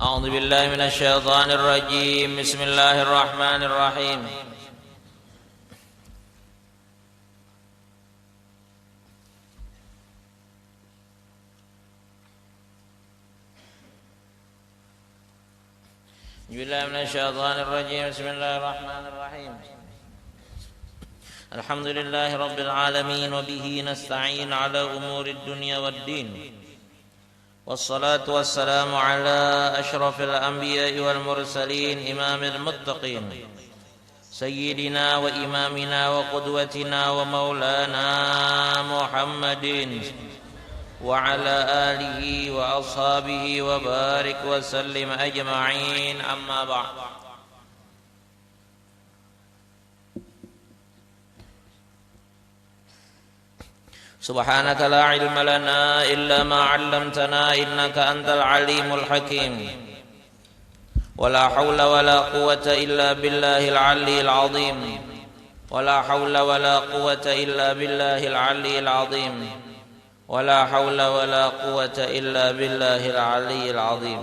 أعوذ بالله من الشيطان الرجيم. بسم الله الرحمن الرحيم. بسم الله من الشيطان الرجيم. بسم الله الرحمن الرحيم. الحمد لله رب العالمين وبه نستعين على أمور الدنيا والدين، والصلاة والسلام على أشرف الأنبياء والمرسلين إمام المتقين سيدنا وإمامنا وقدوتنا ومولانا محمد وعلى آله وأصحابه وبارك وسلم أجمعين. أما بعد. سبحانك لا علم لنا إلا ما علمتنا إنك أنت العليم الحكيم، ولا حول ولا قوة إلا بالله العلي العظيم، ولا حول ولا قوة إلا بالله العلي العظيم، ولا حول ولا قوة إلا بالله العلي العظيم.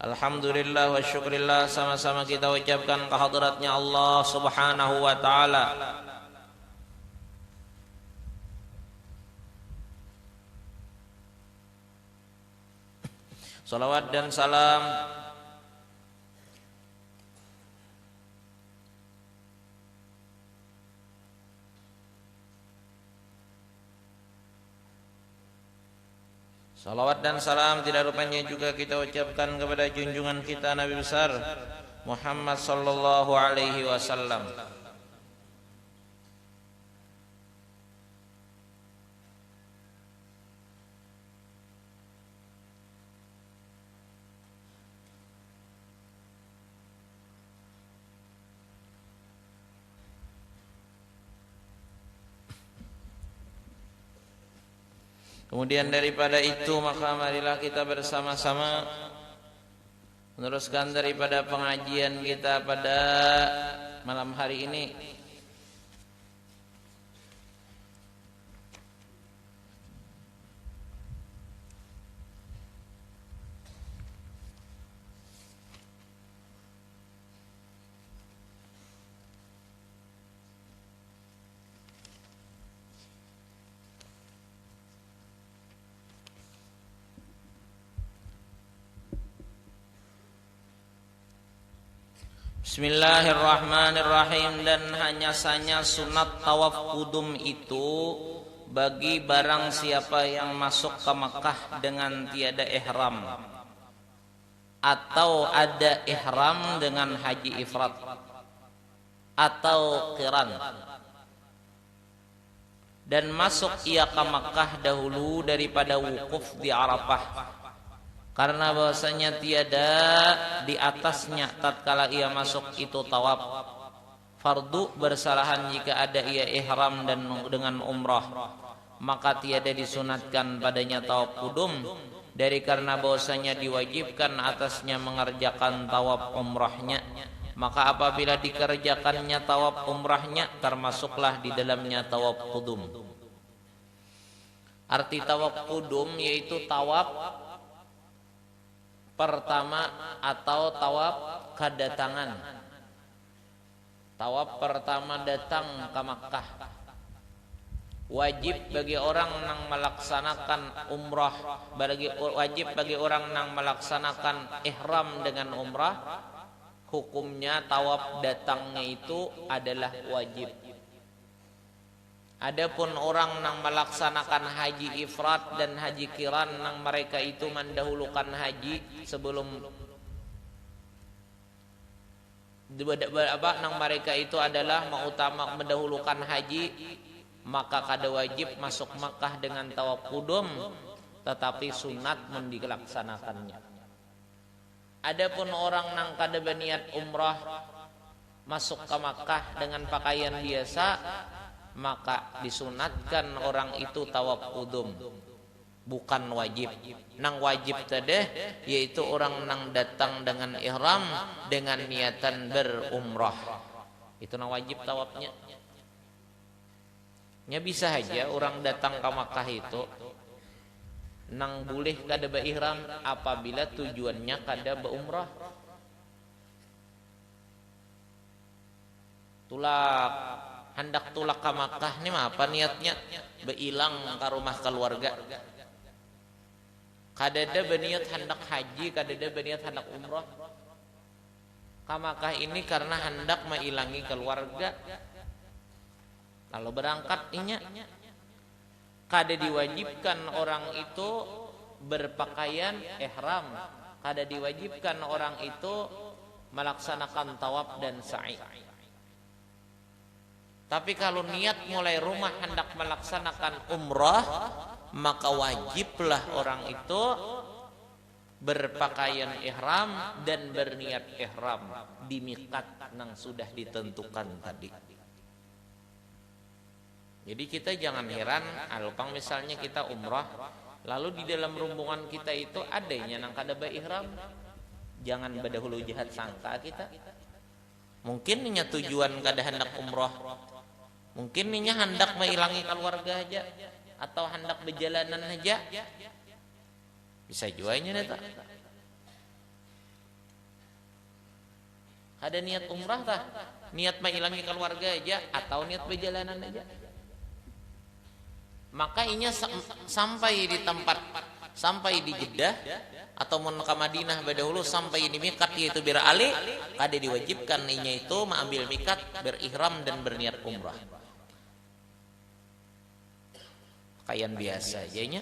Alhamdulillah wa syukurillah, sama-sama kita ucapkan kehadratnya Allah subhanahu wa ta'ala. Salawat dan salam tidak rupanya juga kita ucapkan kepada junjungan kita Nabi besar Muhammad sallallahu alaihi wasallam. Kemudian daripada itu, maka marilah kita bersama-sama meneruskan daripada pengajian kita pada malam hari ini. Bismillahirrahmanirrahim. Dan hanya saja sunat tawaf kudum itu bagi barang siapa yang masuk ke Makkah dengan tiada ihram atau ada ihram dengan haji ifrat atau qiran, dan masuk ia ke Makkah dahulu daripada wukuf di Arafah, karena bahwasanya tiada di atasnya tatkala ia masuk itu tawaf fardu bersalahan jika ada ia ihram dan dengan umrah, maka tiada disunatkan padanya tawaf kudum, dari karena bahwasanya diwajibkan atasnya mengerjakan tawaf umrahnya. Maka apabila dikerjakannya tawaf umrahnya, termasuklah di dalamnya tawaf kudum. Arti tawaf kudum yaitu tawaf pertama atau tawaf kedatangan. Tawaf pertama datang ke Makkah wajib bagi orang yang melaksanakan umrah, wajib bagi orang yang melaksanakan ihram dengan umrah, hukumnya tawaf datangnya itu adalah wajib. Adapun orang yang melaksanakan haji ifrat dan haji qiran, yang mereka itu mendahulukan haji sebelum nang mereka itu adalah mendahulukan haji, maka kada wajib masuk Makkah dengan tawaf kudum, tetapi sunat dilaksanakannya. Adapun orang nang kada berniat umrah masuk ke Makkah dengan pakaian biasa, maka disunatkan orang itu tawaf kudum, bukan wajib. Nang wajib tadi yaitu orang nang datang dengan ihram dengan niatan berumrah, itu nang wajib tawafnya. Ya bisa saja orang datang ke Makkah itu nang boleh kada ihram apabila tujuannya kada umrah. Tulak hendak tulak ke Makkah nih mah apa niatnya? Beilang ke rumah keluarga. Kadada berniat hendak haji, kadada berniat hendak umrah. Ke Makkah ini karena hendak mengilangi keluarga. Lalu berangkat inya. Kada diwajibkan orang itu berpakaian ihram. Kada diwajibkan orang itu melaksanakan tawaf dan sa'i. Tapi kalau niat mulai rumah hendak melaksanakan umrah, maka wajiblah orang itu berpakaian ihram dan berniat ihram di miqat yang sudah ditentukan tadi. Jadi kita jangan heran, alpang misalnya kita umrah, lalu di dalam rombongan kita itu adanya nang kada ihram, jangan berdahulu jahat sangka kita. Mungkin ninya tujuan kada hendak umrah, mungkin ninya hendak mengilangi keluarga aja, atau hendak berjalanan aja, bisa juanya neta. Ada niat umrah tah, niat mengilangi keluarga aja, atau niat berjalanan aja. Maka inya sampai di tempat, sampai di Jeddah atau mun ke Madinah berdahulu sampai di miqat yaitu Bir Ali, kada diwajibkan inya itu mengambil miqat, berihram dan berniat umrah. Pakaian biasa aja.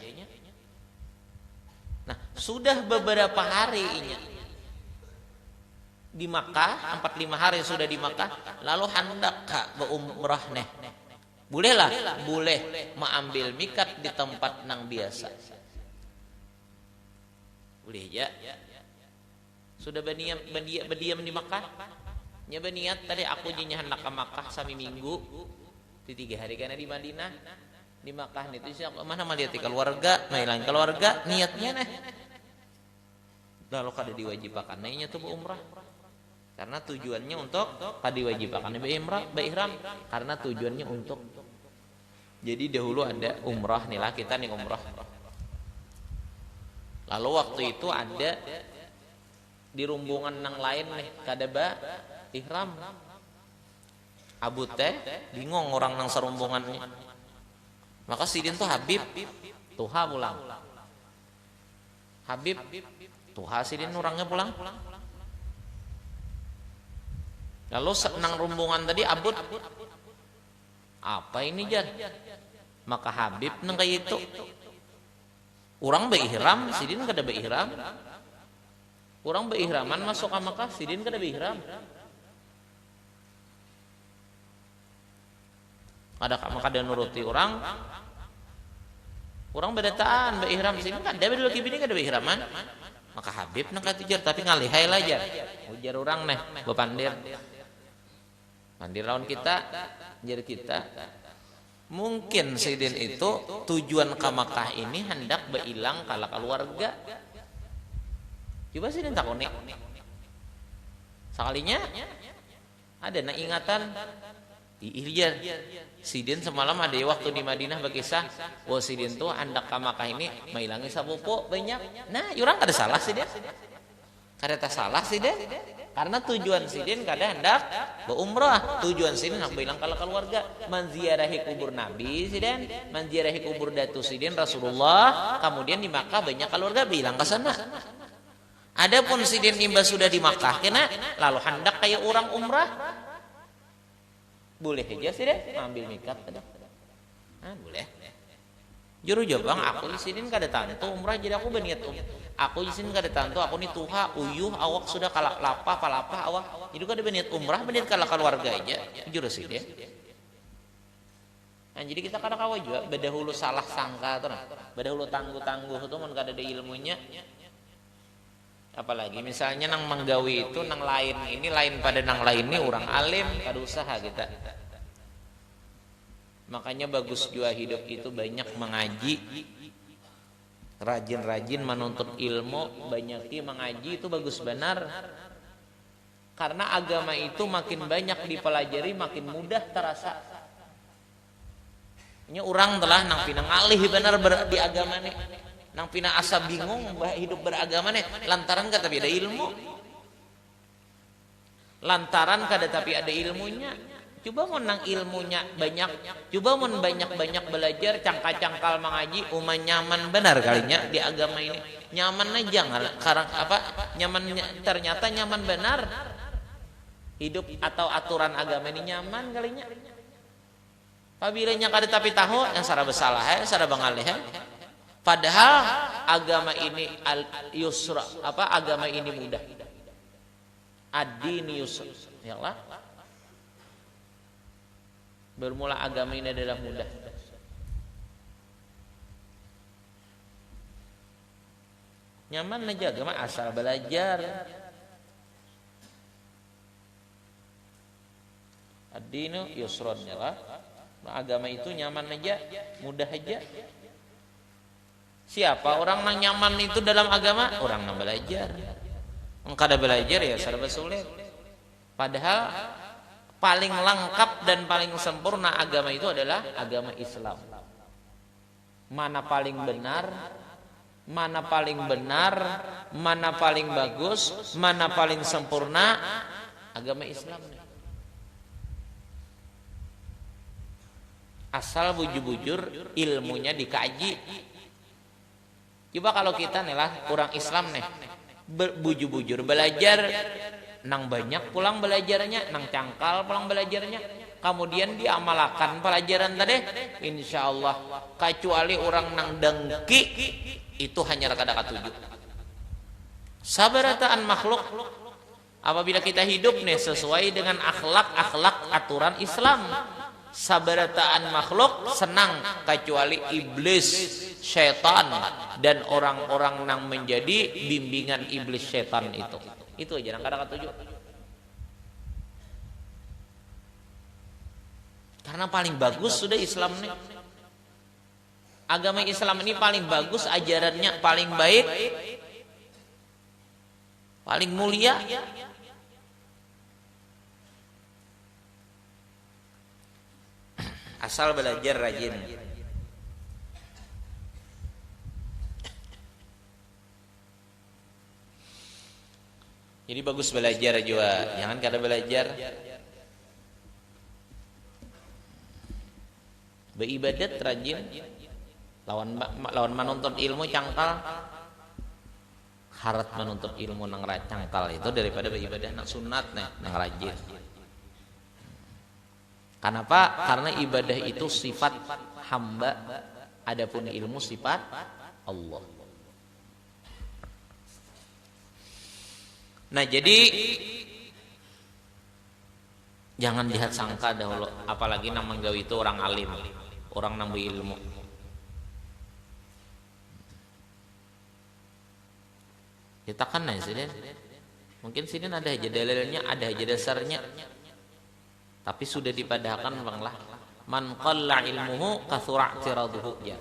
Nah, sudah beberapa hari inya di Makkah, 4-5 hari sudah di Makkah, lalu hendak berumrah neh. Bolehlah, boleh mengambil miqat di tempat nang biasa. Boleh ya. Sudah berdiam di Makkah. Nya berniat tadi aku jinya hendak ke Makkah sami minggu. Di 3 hari karena di Madinah. Di Makkah itu siapa mana melihat keluarga, mailang keluarga niatnya neh. Lalu kada diwajibkan nya tuh umrah. Karena tujuannya untuk kada diwajibkan ihram karena tujuannya untuk. Jadi dahulu ada umrah nih lah kita nih umrah. Lalu waktu itu ada di rombongan nang lain nih kada ihram. Abu teh bingung orang nang serombongannya. Maka sidin tuh Habib tuha pulang. Habib tuha sidin orangnya pulang. Lalu nang rombongan tadi abut. Apa ini Jan? Maka Habib nang kayak itu. Orang beihram, sidin kada beihram. Orang beihraman masuk ke Makkah, sidin kada beihram. Ada kada nuruti orang. Orang bedataan beihram sidin kada bedul kibini kada beihraman. Maka Habib nang katijar tapi ngalihai lah Jan. Ujar orang neh, bepandir. Pandir lawan kita, jadi kita mungkin sidin itu tujuan ke Makkah ini hendak beilang kala keluarga. Coba sidin takoni. Sekalinya ada na ingatan Ilir sidin semalam ada waktu di Madinah berkisah, wah sidin tuh hendak ke Makkah ini mailangi sapopo banyak. Nah, orang kada salah sidin. Kada salah sidin. Karena tujuan sidin kada hendak berumrah, tujuan sidin hendak bilang kalau keluarga, menziarahi kubur Nabi sidin, menziarahi kubur datu sidin Rasulullah, kemudian di Makkah banyak keluarga bilang ke sana. Adapun sidin imbas sudah di Makkah kena lalu hendak kayak orang umrah, boleh aja sidin ambil miqat kada. Ah, boleh. Juru jabang aku di sidin kada tantu umrah jadi aku berniat aku di sini kada tantu aku nih tuha uyuh awak sudah kalak lapah palapah awak jadi kada berniat umrah berniat kalak keluarga aja juru sidin. Nah, jadi kita kada kawa juga bedahulu salah sangka tuh nah. Bedahulu tangguh-tangguh itu mun kada ada ilmunya. Apalagi misalnya nang menggawi itu nang lain ini lain pada nang lain ini orang alim kada usaha kita. Makanya bagus juga hidup itu banyak mengaji, rajin-rajin menuntut ilmu, banyaki mengaji itu bagus benar. Karena agama itu makin banyak dipelajari makin mudah terasa. Ini orang telah nang pinang alih benar di agama nih. nang pina asa bingung hidup beragama nih lantaran kata tapi ada ilmu, lantaran kada tapi ada ilmunya. Coba mau nang ilmunya banyak, coba mau banyak belajar cangkal mengaji umat nyaman benar kalinya di agama ini, nyaman aja karang apa nyaman, ternyata nyaman benar hidup atau aturan agama ini nyaman kalinya. Apabila kada tapi tahu yang sarah bersalah sarah bangalih padahal agama ini al yusra apa agama ini mudah, ad-din yusra ya Allah. Bermula agama ini adalah mudah. Nyaman aja agama asal belajar. Ad-dinu yusron ya lah. Agama itu nyaman aja, mudah aja. Siapa orang yang nyaman itu dalam agama? Orang yang belajar. Kada belajar ya serba sulit. Padahal paling lengkap dan paling sempurna agama itu adalah agama Islam. Mana paling benar, mana paling benar, mana paling bagus, mana paling sempurna, agama Islam. Asal bujur-bujur ilmunya dikaji. Coba kalau kita nih lah orang Islam nih bujur-bujur belajar, nang banyak pulang belajarnya, nang cangkal pulang belajarnya, kemudian diamalkan pelajaran tadi, insya Allah kecuali orang nang dengki itu hanya kada katuju. Sabarataan makhluk apabila kita hidup nih sesuai dengan akhlak aturan Islam, sabarataan makhluk senang kecuali iblis, syaitan dan orang-orang nang menjadi bimbingan iblis syaitan itu. Itu aja yang kadang-kadang tujuh. Karena paling bagus sudah Islam nih. Agama Islam ini paling bagus ajarannya, paling baik, paling mulia. Asal belajar rajin. Jadi bagus belajar juga, jangan kada belajar. Beribadat rajin, lawan menuntut ilmu cangkal, harat menuntut ilmu nang cangkal itu daripada beribadah nang sunat nang rajin. Kenapa? Karena ibadah itu sifat hamba, adapun ilmu sifat Allah. Nah jadi jangan lihat sangka dahulu, apalagi nang menggawi itu orang alim, orang nang berilmu. Kita kan nih sini, mungkin sini ada aja dalilnya, ada aja dasarnya, tapi sudah dipadahkan bang lah. Man qalla ilmuhu kathura i'tiraduhu ya.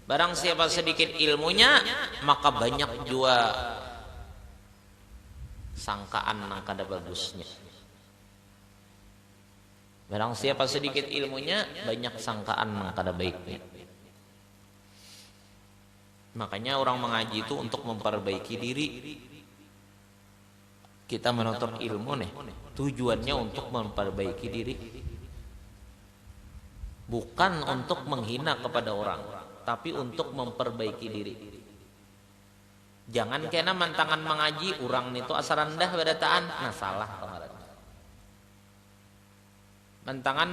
Barang siapa sedikit ilmunya, maka banyak juga sangkaan nang kada bagusnya. Barang siapa sedikit ilmunya, banyak sangkaan nang kada baiknya. Makanya orang mengaji itu untuk memperbaiki diri. Kita menuntut ilmu nih, tujuannya untuk memperbaiki diri. Bukan untuk menghina kepada orang, tapi untuk memperbaiki diri. Jangan kena mantangan mengaji orang itu asal rendah badataan, nah salah kemarin. Mantangan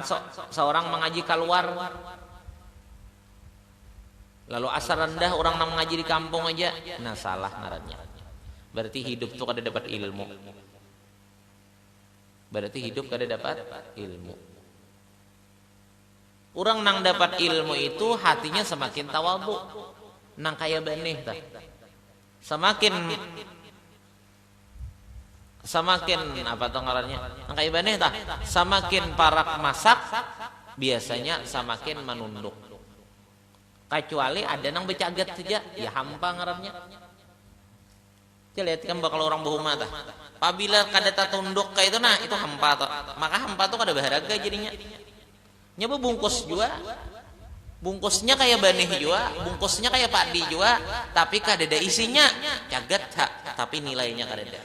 seorang mengaji keluar, lalu asal rendah orang nang mengaji di kampung aja, nah salah ngarannya. Berarti hidup tuh kada dapat ilmu. Berarti hidup kada dapat ilmu. Orang nang dapat ilmu itu hatinya semakin tawadhu, nang kaya benih tah. Semakin apa tuh ngarannya? Nang kaya benih tah. Semakin parak masak, biasanya semakin menunduk. Kecuali ada nang becagat saja, ya hampa ngarannya. Kita lihat kan bakal orang berumah tah. Apabila kada tunduk kayak itu, nah itu hampa tuh. Maka hampa tuh kada berharga jadinya. Nyoba bungkus juga. Bungkusnya kayak benih juga, bungkusnya kayak padi juga, tapi kadada isinya caget tapi nilainya kadada.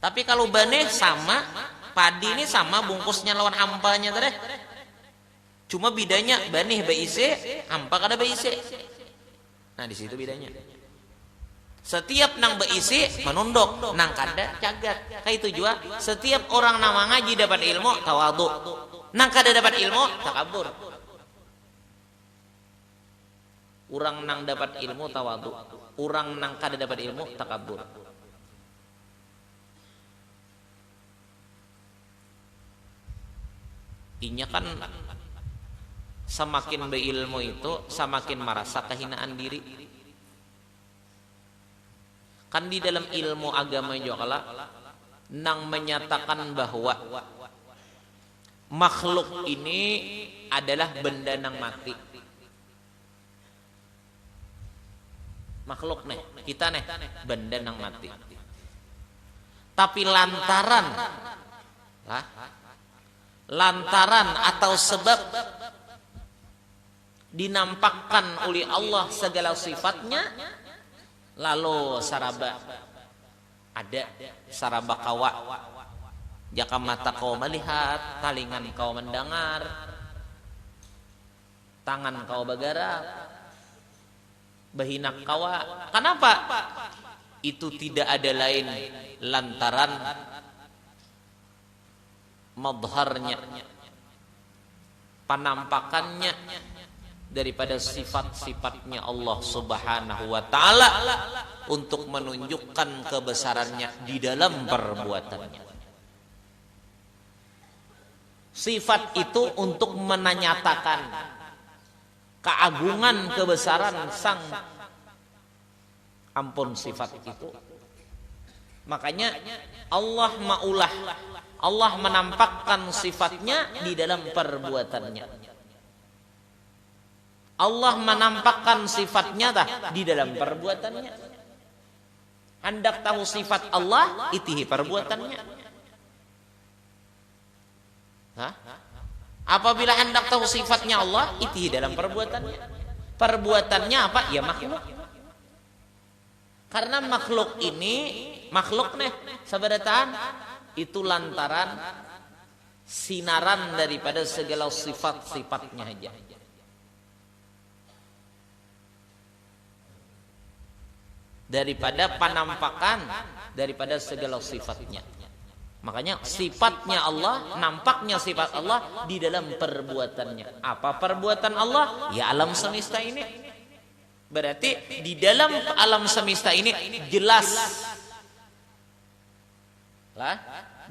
Tapi kalau benih sama, padi ini sama, bungkusnya lawan hampanya tadi. Cuma bedanya benih beisi, hampa kada beisi. Nah di situ bedanya. Setiap nang beisi menunduk, nang kada cagat. Kayak itu juga. Setiap orang nang ngaji dapat ilmu tawadhu. Nang kada dapat ilmu takabur. Orang nang dapat ilmu tawadhu. Orang nang kada dapat ilmu takabur. Inya kan semakin berilmu itu semakin merasa kehinaan diri. Kan di dalam ilmu agama juga kala nang menyatakan bahwa makhluk ini adalah benda nang mati. Makhluk nih, kita nih benda nang mati. Tapi lantaran atau sebab dinampakkan oleh Allah segala sifatnya, lalu saraba kawa, jaka mata kau melihat, talingan kau mendengar, tangan kau bergerak, behinak kawa. Kenapa? Itu tidak ada lain lantaran madharnya, penampakannya daripada sifat-sifatnya Allah Subhanahu wa taala untuk menunjukkan kebesarannya di dalam perbuatannya. Sifat itu untuk menyatakan keagungan kebesaran sang ampun sifat itu. Makanya Allah maulah, Allah menampakkan sifatnya di dalam perbuatannya. Allah menampakkan sifatnya di dalam perbuatannya. Hendak tahu sifat Allah, itihi perbuatannya. Apabila hendak tahu sifatnya Allah, itihi dalam perbuatannya. Perbuatannya apa? Ya makhluk. Karena makhluk ini, makhluk nih, sabarataan, itu lantaran sinaran daripada segala sifat-sifatnya aja. Daripada penampakan daripada segala sifatnya. Makanya sifatnya Allah, nampaknya sifat Allah di dalam perbuatannya. Apa perbuatan Allah? Ya alam semesta ini. Berarti di dalam alam semesta ini jelas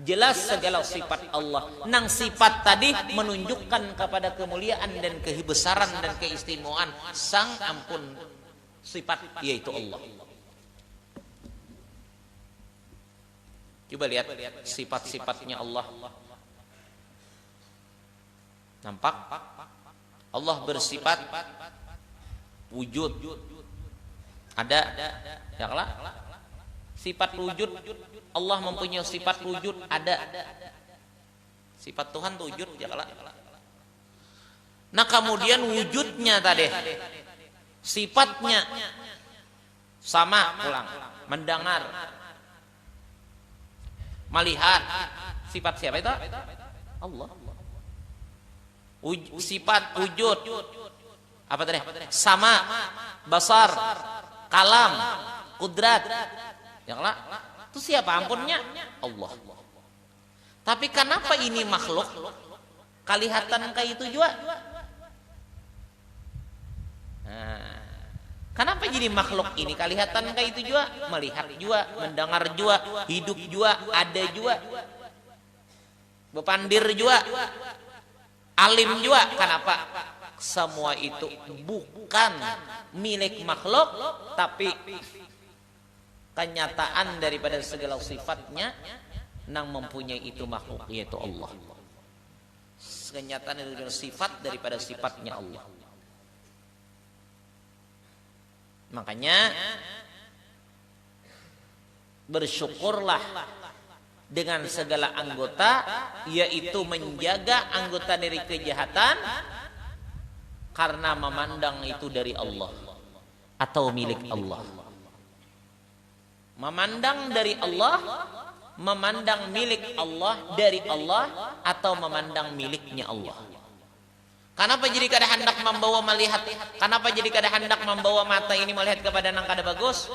jelas segala sifat Allah. Nang sifat tadi menunjukkan kepada kemuliaan dan kebesaran dan keistimewaan sang ampun sifat, yaitu Allah. Coba lihat sifat-sifatnya Allah. Nampak? Allah bersifat wujud. Ada? Ya kalah? Sifat wujud. Allah mempunyai sifat wujud. Ada. Sifat Tuhan wujud. Ya kalah? Nah kemudian wujudnya tadi, sifatnya sama pulang. Mendengar, melihat, sifat siapa itu? Allah. Sifat wujud apa tadi? Sama, basar, kalam, kudrat. Ya Allah. Itu siapa ampunnya? Allah. Tapi kenapa ini makhluk? Kelihatan kayak itu juga. Nah, kenapa jadi makhluk ini kelihatan kayak itu juga? Melihat juga, mendengar juga, hidup juga, ada juga, bepandir juga, alim juga. Kenapa? Semua itu bukan milik makhluk, tapi kenyataan daripada segala sifatnya nang mempunyai itu makhluk, yaitu Allah. Kenyataan daripada sifat daripada sifatnya Allah. Makanya bersyukurlah dengan segala anggota, yaitu menjaga anggota dari kejahatan. karena memandang itu dari Allah atau milik Allah. Memandang dari Allah, memandang milik Allah dari Allah, atau memandang miliknya Allah. Kenapa jadi kada hendak membawa melihat? Kenapa jadi kada hendak membawa mata ini melihat kepada nang kada bagus?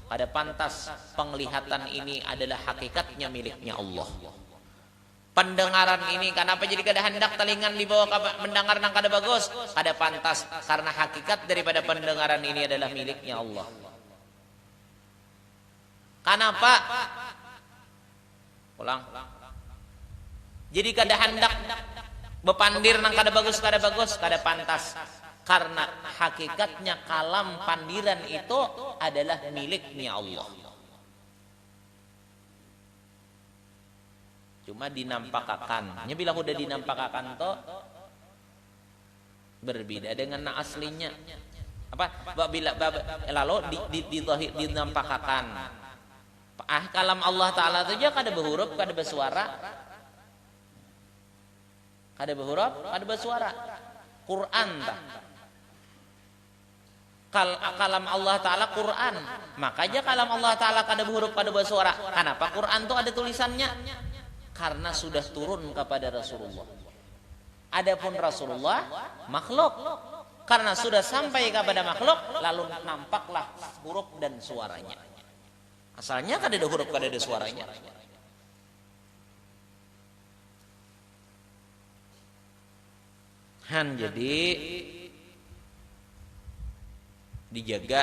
Kada pantas penglihatan ini adalah hakikatnya miliknya Allah. Pendengaran ini kenapa jadi kada hendak telingan dibawa mendengar nang kada bagus? Kada pantas karena hakikat daripada pendengaran ini adalah miliknya Allah. Kenapa? Ulang. Jadi kada hendak bepandir nang kada bagus, kada pantas. Karena hakikatnya kalam pandiran itu adalah miliknya Allah. Cuma dinampakakan. Nya bila udah dinampakakan to berbeda dengan aslinya. Apa? Bila lalu dinampakakan. Kalam Allah Ta'ala itu aja kada berhuruf, kada bersuara. Kada berhuruf, kada bersuara. Quran tak. Kalam Allah Ta'ala Quran. Makanya kalam Allah Ta'ala kada berhuruf, kada bersuara. Kenapa Quran itu ada tulisannya? Karena sudah turun kepada Rasulullah. Adapun Rasulullah makhluk. Karena sudah sampai kepada makhluk, lalu nampaklah huruf dan suaranya. Asalnya kada ada huruf, kada ada suaranya. Jadi dijaga.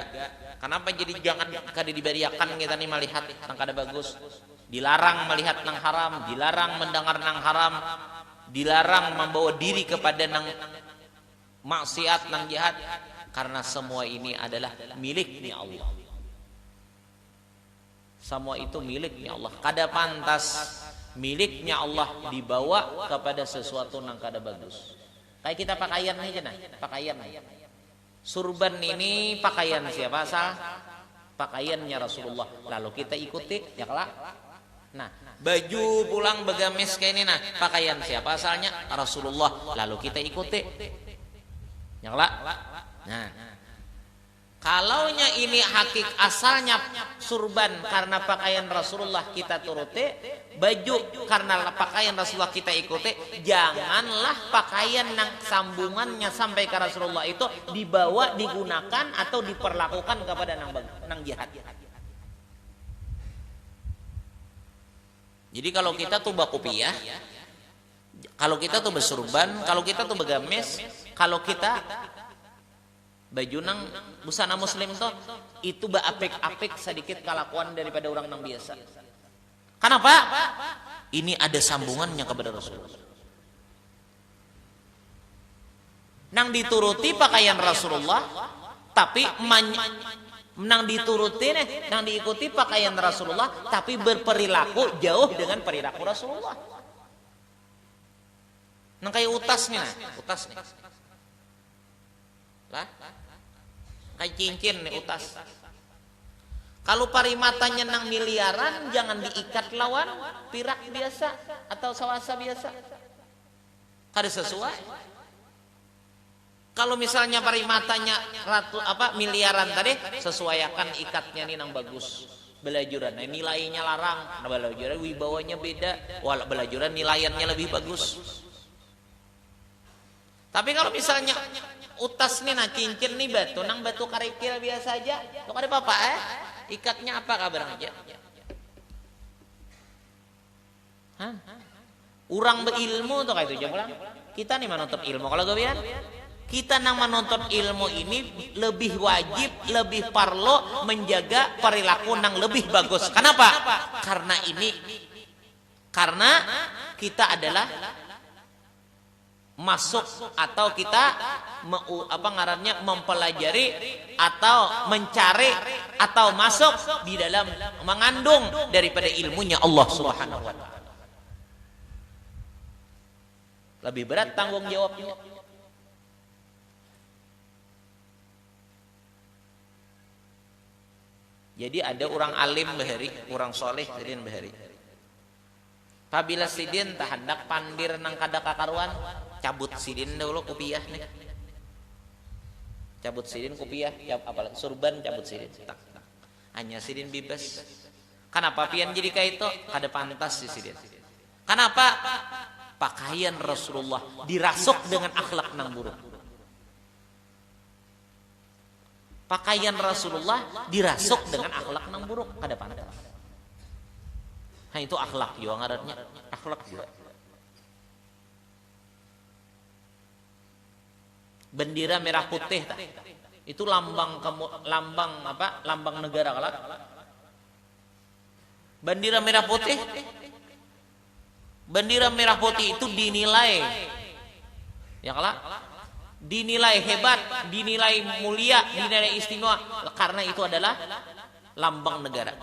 Kenapa jadi jangan kada diberiakan kita nih melihat nang kada bagus. Dilarang melihat nang haram, dilarang mendengar nang haram, dilarang membawa diri kepada nang maksiat, nang jahat, karena semua ini adalah miliknya Allah. Semua itu miliknya Allah. Kada pantas miliknya Allah dibawa kepada sesuatu nang kada bagus. Kayak kita pakaian aja nah, pakaian. Surban ini pakaian siapa asal? Pakaiannya Rasulullah. Lalu kita ikuti, ya kelak. Nah, baju pulang begamis kayak ini nah, pakaian siapa asalnya? Rasulullah. Lalu kita ikuti. Ya kelak. Nah, kalaunya ini hakik asalnya surban karena pakaian Rasulullah kita turuti, baju karena pakaian Rasulullah kita ikuti, janganlah pakaian yang sambungannya sampai ke Rasulullah itu dibawa, digunakan atau diperlakukan kepada nang jihad. Jadi kalau kita tuh bakopiah, kalau kita tuh bersurban, kalau kita tuh begamis, kalau kita baju nang busana muslim tuh itu apik-apik sedikit kelakuan daripada orang nang biasa. Kenapa? Ini ada sambungannya kepada Rasulullah. Nang dituruti pakaian Rasulullah, tapi nang dituruti nang diikuti pakaian Rasulullah, tapi berperilaku jauh dengan perilaku Rasulullah. Nang kayak utas nih. Lah. Kayak cincin nih utas. Kalau parimatanya nang miliaran, jangan diikat lawan pirak biasa atau sawasa biasa. Kada sesuai. Kalau misalnya parimatanya miliaran tadi, sesuaikan ikatnya nih nang bagus. Belajuran, nah, nilainya larang. Nah, belajuran wibawanya beda. Walau belajuran nilaiannya lebih bagus. Tapi kalau misalnya utas nih nah cincin nih batu nang batu karikil biasa aja, lo ada apa ikatnya apa kabar aja. Urang berilmu tuh kayak itu aja pulang. Kita nih menuntut ilmu. Kalau gawean kita nang menuntut ilmu ini lebih wajib, lebih parlo menjaga perilaku nang lebih bagus. Kenapa? Karena kita adalah masuk atau kita mempelajari atau mencari atau masuk di dalam mengandung daripada ilmunya Allah Subhanahu wa taala. Lebih berat tanggung jawabnya. Jadi ada orang alim bahari, orang soleh sidin bahari. Apabila sidin tak hendak pandir nang kada kakaruan, cabut sidin dulu kopiah nih. cabut sidin kopiah, apalagi surban cabut sidin. Tak. Hanya sidin bebas. Kenapa pian jadi kayak itu? Kada pantas si sidin. Kenapa? Pakaian Rasulullah dirasuk dengan akhlak nang buruk. Pakaian Rasulullah dirasuk dengan akhlak nang buruk, kada pantas. Nah itu akhlak juga ngarannya, akhlak juga. Bendera merah putih tak? Itu lambang apa? Lambang negara kalak. Bendera merah putih. Bendera merah putih itu dinilai, ya kalak, dinilai hebat, dinilai mulia, dinilai istimewa karena itu adalah lambang negara.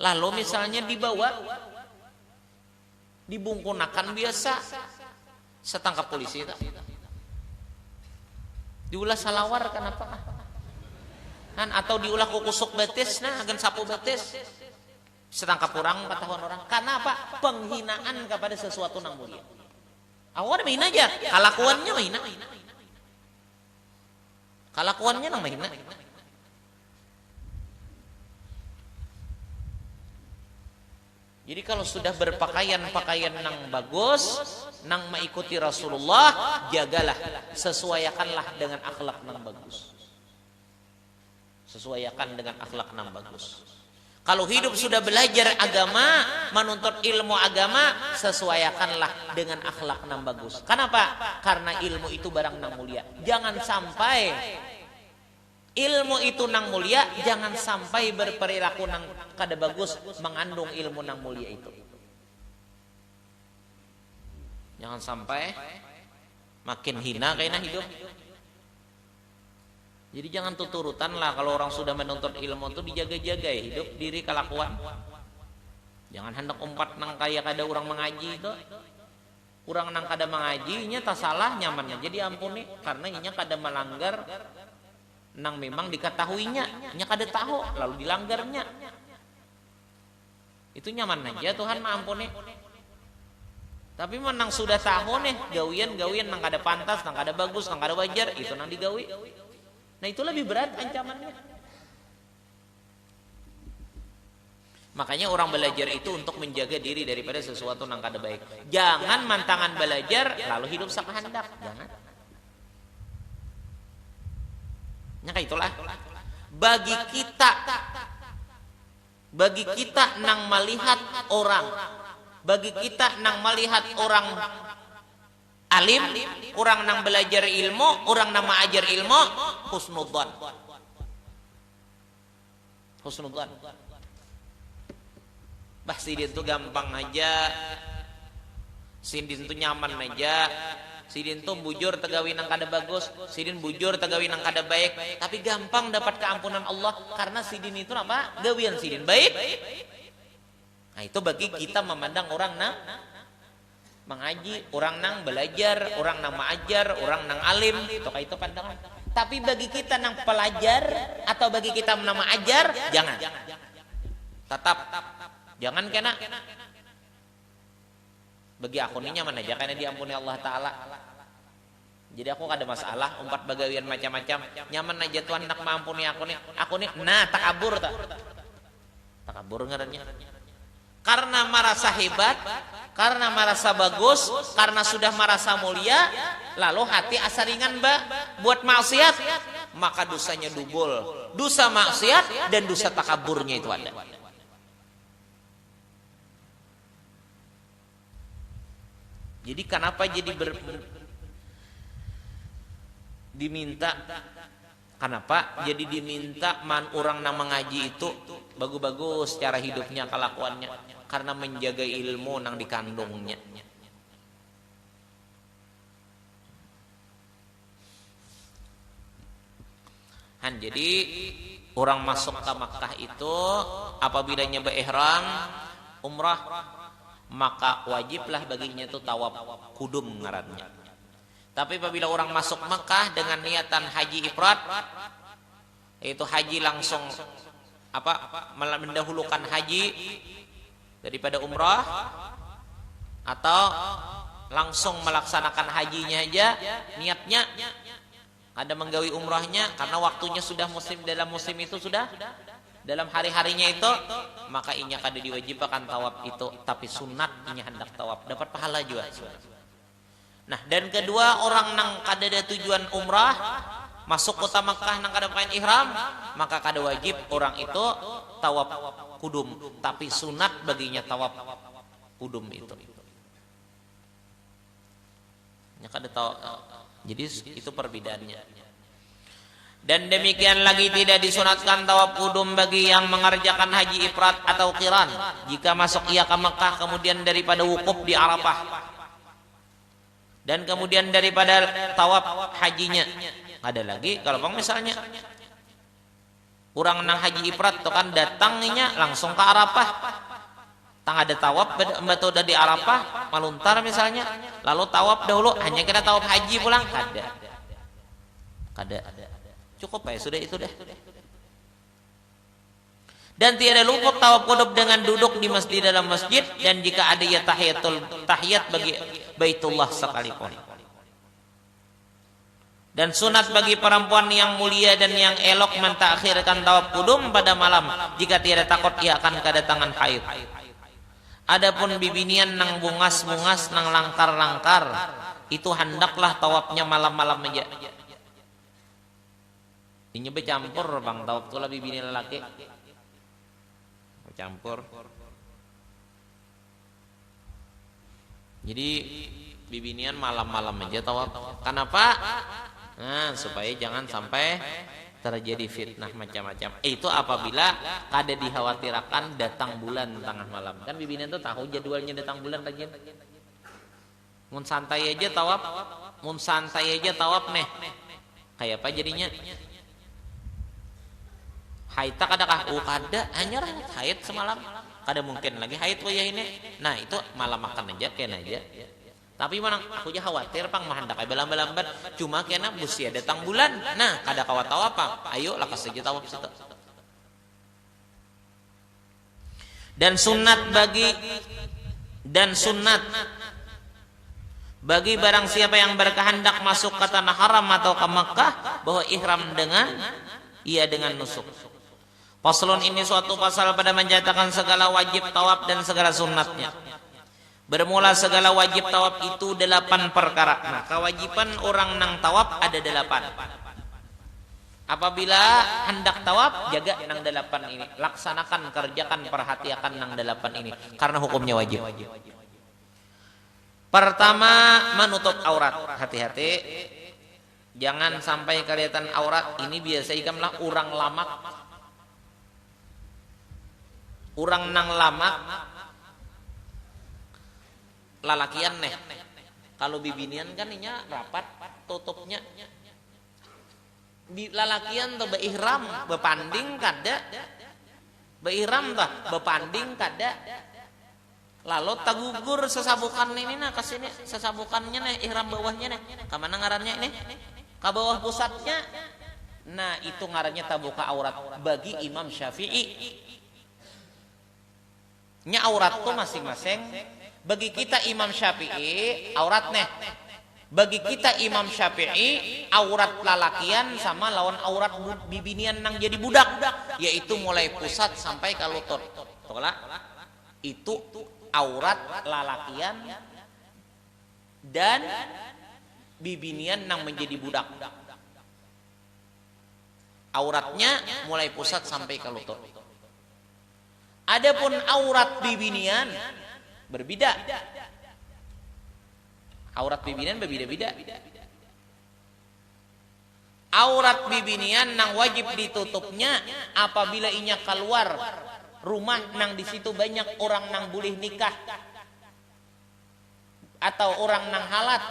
Lalu misalnya dibawa, dibungkunakan biasa, setangkap polisi tak? Diulah salawar kenapa? Kan atau diulah kukusuk betis, nah agen sapu betis. Setangkap orang katahuan orang. Kenapa? Penghinaan kepada sesuatu yang mulia. Awal mahina aja, kalakuannya mahina. Kalakuannya nang mahina. Jadi kalau sudah berpakaian nang bagus, nang mengikuti Rasulullah, jagalah, sesuaikanlah dengan akhlak nang bagus. Sesuaikan dengan akhlak nang bagus. Kalau hidup sudah belajar agama, menuntut ilmu agama, sesuaikanlah dengan akhlak nang bagus. Kenapa? Karena ilmu itu barang nang mulia. Jangan sampai ilmu itu nang mulia, jangan sampai berperilaku nang kada bagus mengandung ilmu nang mulia itu. Jangan sampai makin hina kayaknya hidup. Jadi jangan tuturutan lah kalau orang sudah menuntut ilmu itu dijaga-jaga ya, hidup diri kelakuan. Jangan hendak umpat nang kaya kada orang mengaji itu. Orang nang kada mengaji nya tak salah nyaman aja diampuni karena nya kada melanggar nang memang diketahuinya, nya kada tahu lalu dilanggarnya. Itu nyaman aja Tuhan maampuni. Tapi menang sudah tahu nih gawian nang kada pantas, nang kada bagus, nang kada wajar, itu nang digawi. Nah itu lebih berat ancamannya. Makanya orang belajar itu untuk menjaga diri daripada sesuatu yang kada baik. Jangan mantangan belajar lalu hidup sakahandak. Jangan. Nya itulah. Bagi kita nang melihat orang, bagi kita nang melihat orang alim, orang nang belajar ilmu, orang nang mengajar ilmu, husnudzan. Husnudzan. Bah sidin tuh gampang aja, sidin tuh nyaman aja, sidin tuh bujur tegawi nang kada bagus, sidin bujur tegawi nang kada baik, tapi gampang dapat keampunan Allah karena sidin itu apa? Gawian sidin baik. Nah itu bagi kita memandang orang nang mengaji, orang nang belajar, orang nang mengajar, orang nang alim, itu pandangan. Tapi bagi kita nang pelajar atau bagi kita nang mengajar, jangan. Tetap jangan kena. Bagi aku ini nyaman aja karena diampuni Allah Ta'ala. Jadi aku gak ada masalah umpat bagawian macam-macam, nyaman aja Tuhan nak mengampuni aku nih. Nah takabur tak? Takabur ngarannya. Karena merasa hebat, karena merasa bagus, karena sudah merasa mulia, lalu hati asaringan buat maksiat, maka dosanya double. Dosa maksiat dan dosa takaburnya itu ada. Jadi kenapa jadi diminta? Kenapa jadi diminta orang nang mengaji itu bagus-bagus cara hidupnya, kelakuannya, karena menjaga ilmu nang dikandungnya. Jadi orang masuk ke Makkah itu apabila nyoba ihram umrah, maka wajiblah baginya itu tawaf kudum ngarannya. Tapi apabila orang masuk Makkah dengan niatan haji ifrat, yaitu haji langsung mendahulukan haji daripada umrah, atau langsung melaksanakan hajinya aja niatnya, ada menggawi umrahnya karena waktunya sudah musim, dalam musim itu sudah dalam hari-harinya itu, maka inya kada diwajibkan tawaf itu, tapi sunat inya hendak tawaf, dapat pahala juga. Nah, dan kedua, orang nang kada ada tujuan umrah masuk kota Makkah nang kada pakai ihram, maka kada wajib orang itu tawaf kudum, tapi sunat baginya tawaf kudum itu. Ya kada tahu. Jadi itu perbedaannya. Dan demikian lagi tidak disunatkan tawaf kudum bagi yang mengerjakan haji ifrat atau qiran jika masuk ia ke Mekah kemudian daripada wukuf di Arafah dan kemudian daripada tawaf hajinya. Ada lagi kalau bang misalnya orang nang haji ifrat itu kan datangnya langsung ke Arafah, tang ada tawaf betul udah di Arafah maluntar misalnya, lalu tawaf dahulu hanya kena tawaf haji pulang, kada cukup ya sudah itu deh. Dan tiada luput tawaf kudum dengan duduk di masjid dalam masjid, dan jika ada ya tahiyat bagi Baitullah sekalipun. Dan sunat bagi perempuan yang mulia dan yang elok mentakhirkan tawaf kudum pada malam jika tiada takut ia akan kedatangan haid. Adapun bibinian nang bungas-bungas nang langkar-langkar itu hendaklah tawafnya malam-malam aja. Ini bercampur bang tawaf tu lah bibini lelaki bercampur. Jadi bibinian malam-malam aja tawaf. Kenapa? Nah, supaya jangan sampai terjadi fitnah macam-macam. Itu apabila kada dikhawatirkan datang bulan tengah malam. Kan bibinian tuh tahu jadwalnya datang bulan lagi. Mun santai aja tawaf, mun santai aja tawaf meh. Kayak apa jadinya? Haid tak adakah? Kada, hanya haid semalam. Kada mungkin lagi haid wayah ini. Nah, itu malam makan aja kena aja. Tapi mana aku aja khawatir pang mahandak ay belambat-lambat. Cuma kena busia datang bulan. Nah, kada kawat tawaf pang. Ayo lakas saja tawaf situ. Dan sunat bagi barang siapa yang berkehendak masuk ke tanah haram atau ke Makkah bahwa ihram dengan nusuk. Paslon ini suatu pasal pada menyatakan segala wajib tawaf dan segala sunatnya. Bermula segala wajib tawaf itu 8 perkara. Nah, kewajiban orang nang tawaf ada 8. Apabila hendak tawaf, jaga nang 8 ini. Laksanakan, kerjakan, perhatikan nang 8 ini. Karena hukumnya wajib. Pertama, menutup aurat. Hati-hati. Jangan sampai kelihatan aurat. Ini biasa ikamlah orang lamak. Orang nang lamak lalakian nih. Kalau bibinian kan inya rapat tutupnya. Lalakian tuh beihram, bepanding kada. Beihram tuh bepanding kada. Lalu tagugur sesabukan ini nah kesini sesabukannya nih ihram bawahnya nih. Kamana ngarannya ini? Ke bawah pusatnya. Nah, itu ngarannya tabuka aurat bagi Imam Syafi'i. Nya aurat tuh masing-masing. Bagi kita Imam Syafi'i aurat nih. Bagi kita Imam Syafi'i aurat lalakian sama lawan aurat bibinian nang jadi budak, yaitu mulai pusat sampai ke lutut. Tolak. Itu aurat lalakian dan bibinian nang menjadi budak. Auratnya mulai pusat sampai ke lutut. Adapun aurat bibinian berbeda. Aurat bibinian berbeda-beda. Aurat bibinian nang wajib ditutupnya apabila inya keluar rumah nang di situ banyak orang nang boleh nikah atau orang nang halat.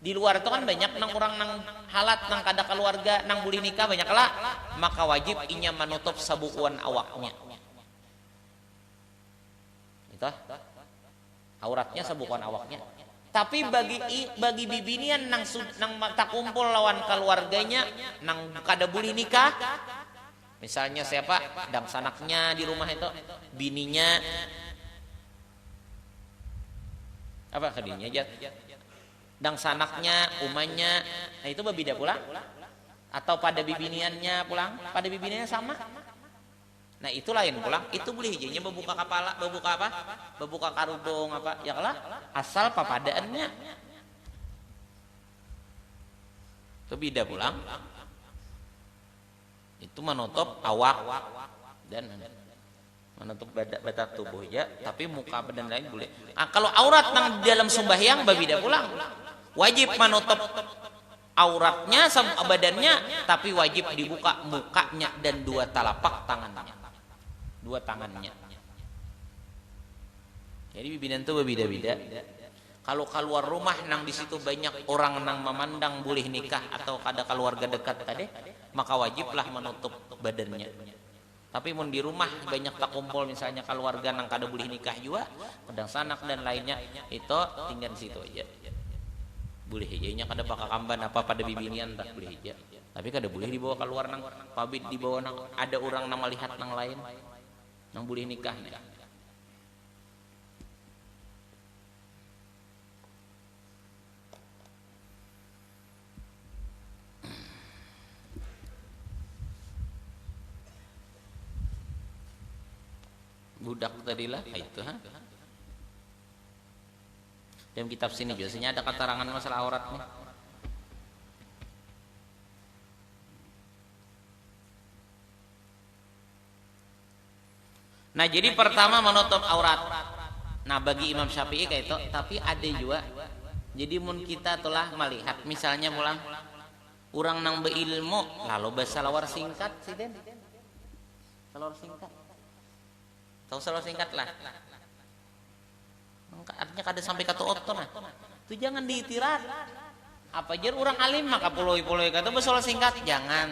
Di luar itu kan banyak nang orang nang halat nang kada keluarga nang boleh nikah banyak lah, maka wajib inya menutup sabukuan awaknya. Auratnya sabukan awaknya. Tapi bagi bibinian nang tak kumpul lawan keluarganya nang kada boleh nikah, misalnya siapa dang sanaknya di rumah itu bininya Apa kadinya aja? Dang sanaknya, umanya, nah itu berbeda pulang. Atau pada bibiniannya pulang, pada bibiniannya sama. Nah itu lain pulang, itu boleh hijaunya membuka kepala, membuka apa? Membuka karudung apa? Ya kalah, asal papadaannya. Itu beda pulang. Itu menutup awak dan menutup badan tubuh ya, tapi muka badan lain boleh. Kalau aurat nang dalam sembahyang berbeda pulang. Wajib menutup auratnya badannya, tapi wajib dibuka mukanya dan dua telapak tangannya. Dua tangannya. Jadi bibinan itu berbeda-beda. Kalau keluar rumah nang di situ banyak orang nang memandang boleh nikah atau ada keluarga dekat tadi, maka wajiblah menutup badannya. Tapi mun di rumah banyak tak kumpul misalnya keluarga nang kada boleh nikah juga, pedang sanak dan lainnya, itu tinggal di situ aja. Boleh hijanya kada pakai kamban apa pada bibinian tak boleh hija. Tapi kada boleh dibawa keluar nang pabit, dibawa nang ada orang nang melihat nang lain nang boleh nikah nih. Budak tadilah itu ha. Dalam kitab sini biasanya ada keterangan masalah aurat nih. Nah jadi pertama menutup aurat. Nah bagi Imam Syafi'i kayak itu, tapi ada juga. Jadi mun kita telah melihat misalnya mulang orang nang beilmu lalu bersalawar singkat sih den. Salawar singkat. Tahu salawar singkat lah. Artinya kada sampai kata otot nah. Itu jangan diitirat. Apa jar orang alim maka puloi-puloi kata bersalawar singkat jangan.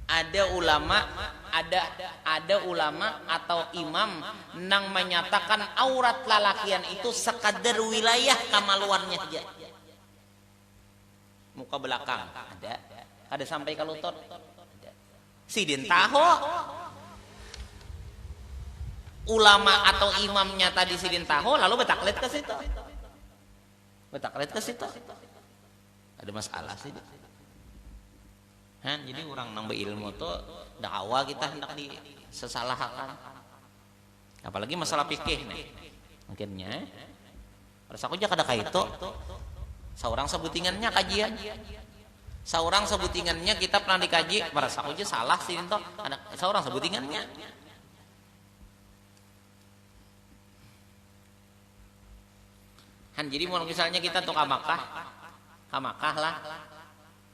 Ada ulama atau imam nang menyatakan aurat lalakian itu sekadar wilayah kamaluannya aja. Muka belakang ada sampai ke lutut. Sidin tahu ulama atau imamnya tadi sidin tahu lalu betaklet ke situ. Ada masalah sih. Jadi orang nang berilmu tuh dakwah kita hendak disesalahkan. Apalagi masalah fikih nih. Mungkinnya rasa aku aja kada kaitu. Seorang sebutingannya kajian. Seorang sebutingannya kita pernah dikaji, merasa aku aja salah sih itu. Seorang sebutingannya. Jadi mau misalnya kita tuh ke Makkah lah.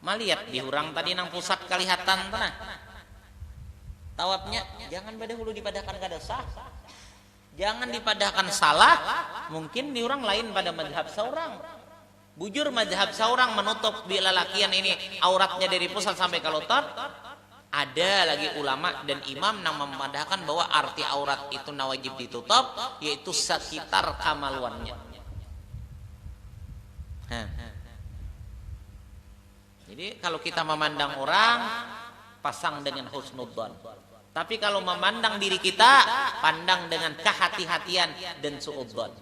Malihat di urang tadi nang pusat kelihatan tanah. Tawafnya jangan pada hulu dipadahkan kada sah. Jangan dipadahkan salah. Mungkin di urang lain pada mazhab seorang. Bujur mazhab seorang menutup di lalakian ini auratnya dari pusat sampai ke lutut. Ada lagi ulama dan imam yang memadahkan bahwa arti aurat itu wajib ditutup, yaitu sekitar kamaluannya. Jadi kalau kita memandang orang pasang dengan husnudzon. Tapi kalau memandang diri kita pandang dengan kehati-hatian dan suudzon.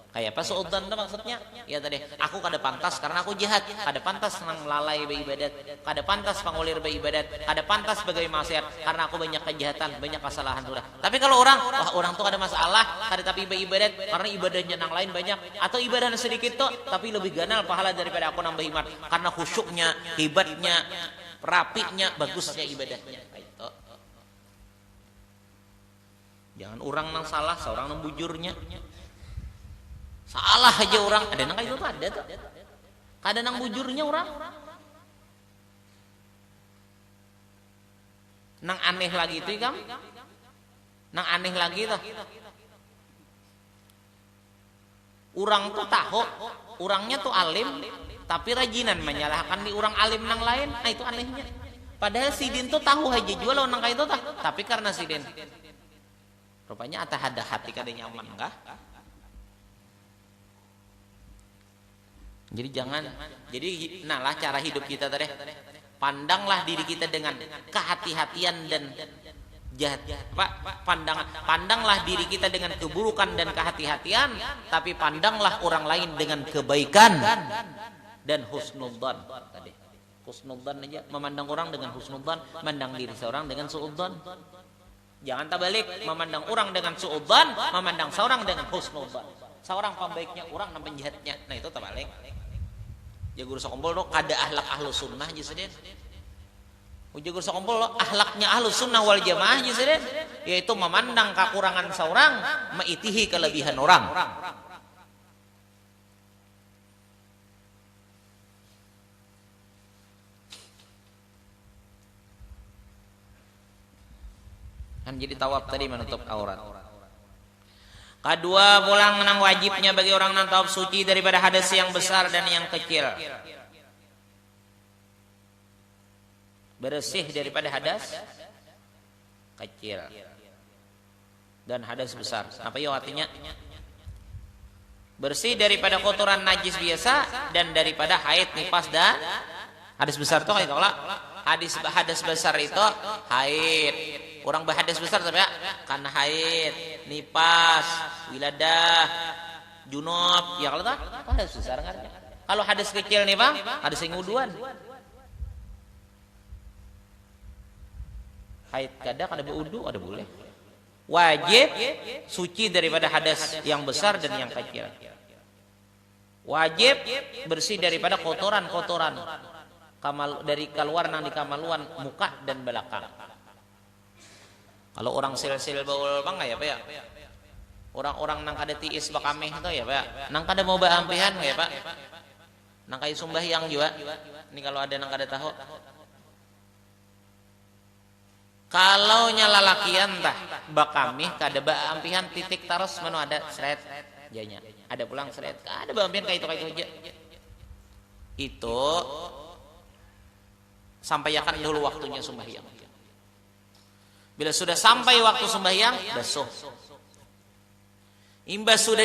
Kayak apa suudzon itu maksudnya? Ya tadi aku kada pantas karena aku jahat, kada pantas nang lalai beribadat, kada pantas pangulir beribadat, kada pantas sebagai maksiat karena aku banyak kejahatan, banyak kesalahan sudah. Tapi kalau orang, wah orang tuh kada masalah, kada tapi beribadat karena ibadahnya nang lain banyak atau ibadah sedikit tuh tapi lebih ganal pahala daripada aku nambah iman karena khusyuknya, hebatnya, rapinya, bagusnya ibadahnya. Itu. Jangan orang nang salah, seorang nang bujurnya. Salah aja orang, ada nang itu tuh ada tuh. Kada nang bujurnya orang. Nang aneh lagi itu kan? Nang aneh lagi tuh. Orang tuh tahu, orangnya tuh alim, tapi rajinan menyalahkan di orang alim nang lain. Nah itu anehnya. Padahal sidin tuh tahu aja juga lo nang kayak itu tuh. Tapi karena sidin, rupanya ada hati kada nyaman enggak? Jadi jangan, jadi lah cara hidup kita tadi. Pandanglah diri kita dengan kehati-hatian dan jahat. Pandanglah diri kita dengan keburukan dan kehati-hatian, tapi pandanglah orang lain dengan kebaikan dan husnudzan tadi. Husnudzan aja, memandang orang dengan husnudzan, memandang diri seorang dengan suudzan. Jangan terbalik, memandang orang dengan suudzan, memandang seorang dengan husnudzan. Seorang pembaiknya, orang dan penjahatnya. Nah itu terbalik. Jagur sakumpul lo kada ahlak ahlu sunnah aja sedih. Jagur sakumpul lo ahlaknya ahlu sunnah wal jamaah aja sedih. Yaitu memandang kekurangan seorang, mengitihi kelebihan orang. Kan jadi tawab tadi menutup aurat. Kedua, pulang menang wajibnya bagi orang yang tawab suci daripada hadas yang besar dan yang kecil. Bersih daripada hadas kecil dan hadas besar. Apa ya artinya? Bersih daripada kotoran najis biasa dan daripada haid, nifas dan hadas besar itu kayak tolak. Hadas besar itu haid. Orang berhadas besar tapi ya karena haid, nifas, wiladah, junub, ya kalau tak hadas besar ngarnya. Kalau hadas kecil nih Bang, hadas yang uduan. Haid kada berudu ada boleh. Wajib suci daripada hadas yang besar dan yang kecil. Wajib bersih daripada kotoran-kotoran dari keluar nang di kamaluan muka dan belakang. Kalau orang sil-sil baul bang ya Pak ya. Orang-orang nang kada tiis bakameh itu ya Pak. Nang kada mau baampihan ya Pak. Nang kai sumbahyang juga. Ini kalau ada nang kada tahu. Kalau nyalalakian tah bakamih kada baampihan titik taros manu ada seret janya. Ada pulang seret. Kada baampihan kayak itu aja. Itu sampaikan dulu waktunya sumbahyang. Bila sudah sampai waktu sembahyang, basuh. Imbas sudah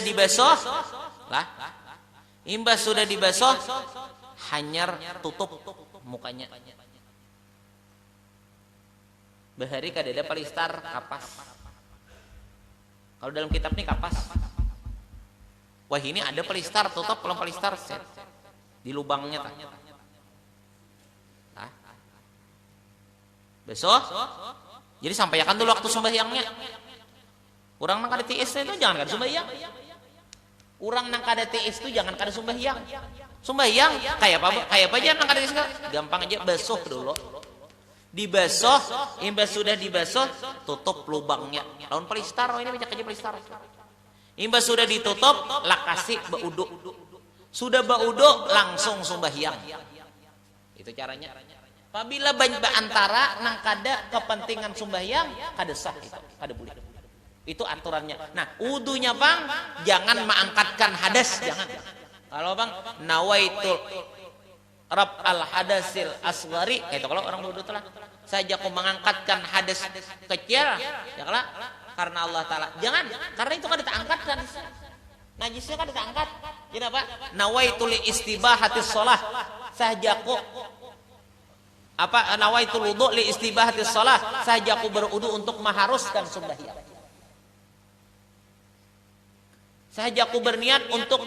dibasuh, hanyar tutup mukanya. Bahari kadada palistar kapas. Kalau dalam kitab ini kapas. Wah ini ada palistar tutup, belum palistar set di lubangnya. Besok. Jadi sampaikan dulu waktu sembahyangnya. Orang nang kada tiis itu jangan kada sembahyang. Orang nang kada tiis itu jangan kada sembahyang. Sembahyang kayak apa aja nang kada tiis gampang aja basuh dulu. Dibasuh, imbas sudah dibasuh, tutup lubangnya. Lawan palistar, ini banyak aja palistar. Imbas sudah ditutup, lakasi baudu. Sudah baudu langsung sembahyang. Itu caranya. Apabila antara nang kada kepentingan sembahyang kada sah itu, kada boleh. Itu aturannya. Nah, wudunya Bang, jangan mengangkatkan hadas, jangan. Kalau Bang nawaitul rab al hadasil asghari, itu kalau orang wudu telah saja aku mengangkatkan hadas kecil, ya kalau karena Allah taala. Jangan, karena itu kada diangkatkan. Najisnya kada diangkat. Kenapa? Nawaitul istibahatis shalah. Sahajaku nawaitul wudu li istibahatis shalah, saja aku berwudu untuk mengharuskan sembahyang. Saja aku berniat untuk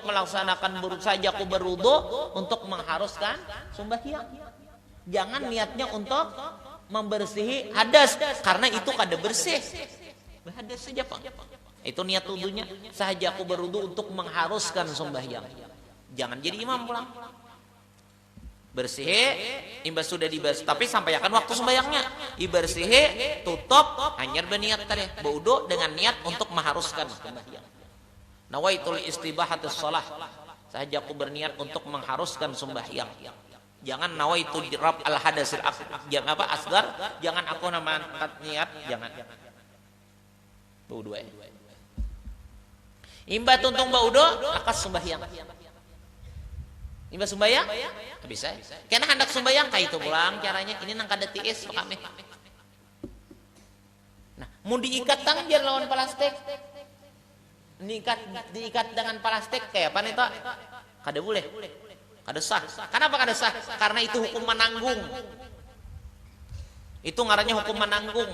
melaksanakan saja aku berwudu untuk mengharuskan sembahyang. Jangan niatnya untuk membersihi hadas karena itu kada bersih. Hadas saja Pak. Itu niat wudunya. Saja aku berwudu untuk mengharuskan sembahyang. Jangan jadi imam pulang. Bersih, imbas sudah dibasuh, tapi sampaikan waktu sembahyangnya. Ibersih, tutup, hanya berniat tadi, berwudu dengan niat untuk mengharuskan sembahyang. Nawaitul istibahatus shalah. Saja aku berniat untuk mengharuskan sembahyang. Jangan nawaitul rab al hadasil asgar, jangan aku nama niat, jangan. Berwudu. Imbas tuntung berwudu, lakas sembahyang. Imbas sembahyang? Bisa. Karena hendak sembahyang kayak itu pulang caranya. Ini nang kada tiis kami. Nah, mau diikat tangjar lawan plastik. Diikat dengan plastik kayak apa nih Pak? Kada boleh. Kada sah. Kenapa kada sah? Karena itu hukum menanggung. Itu ngarannya hukum menanggung.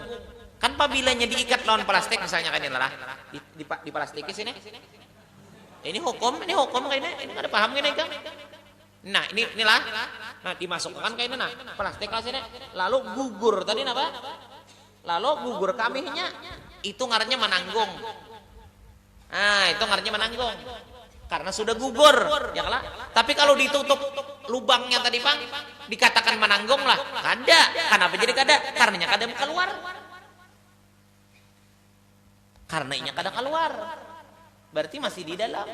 Kan pabilanya diikat lawan plastik misalnya kan lah. Di plastik sini. Ini hukum kayaknya. Ini enggak ada paham gini kan? Nah, inilah. Nah, dimasukkan kayaknya nah, plastik lah sini. Lalu gugur tadi apa? Lalu gugur kamihnya. Itu ngarannya menanggung. Nah, itu ngarannya menanggung. Karena sudah gugur, ya kan? Tapi kalau ditutup lubangnya tadi, Bang, dikatakan menanggung lah. Kada. Kenapa jadi kada? Karenanya kada keluar. Karenanya kada keluar. Berarti masih di dalam.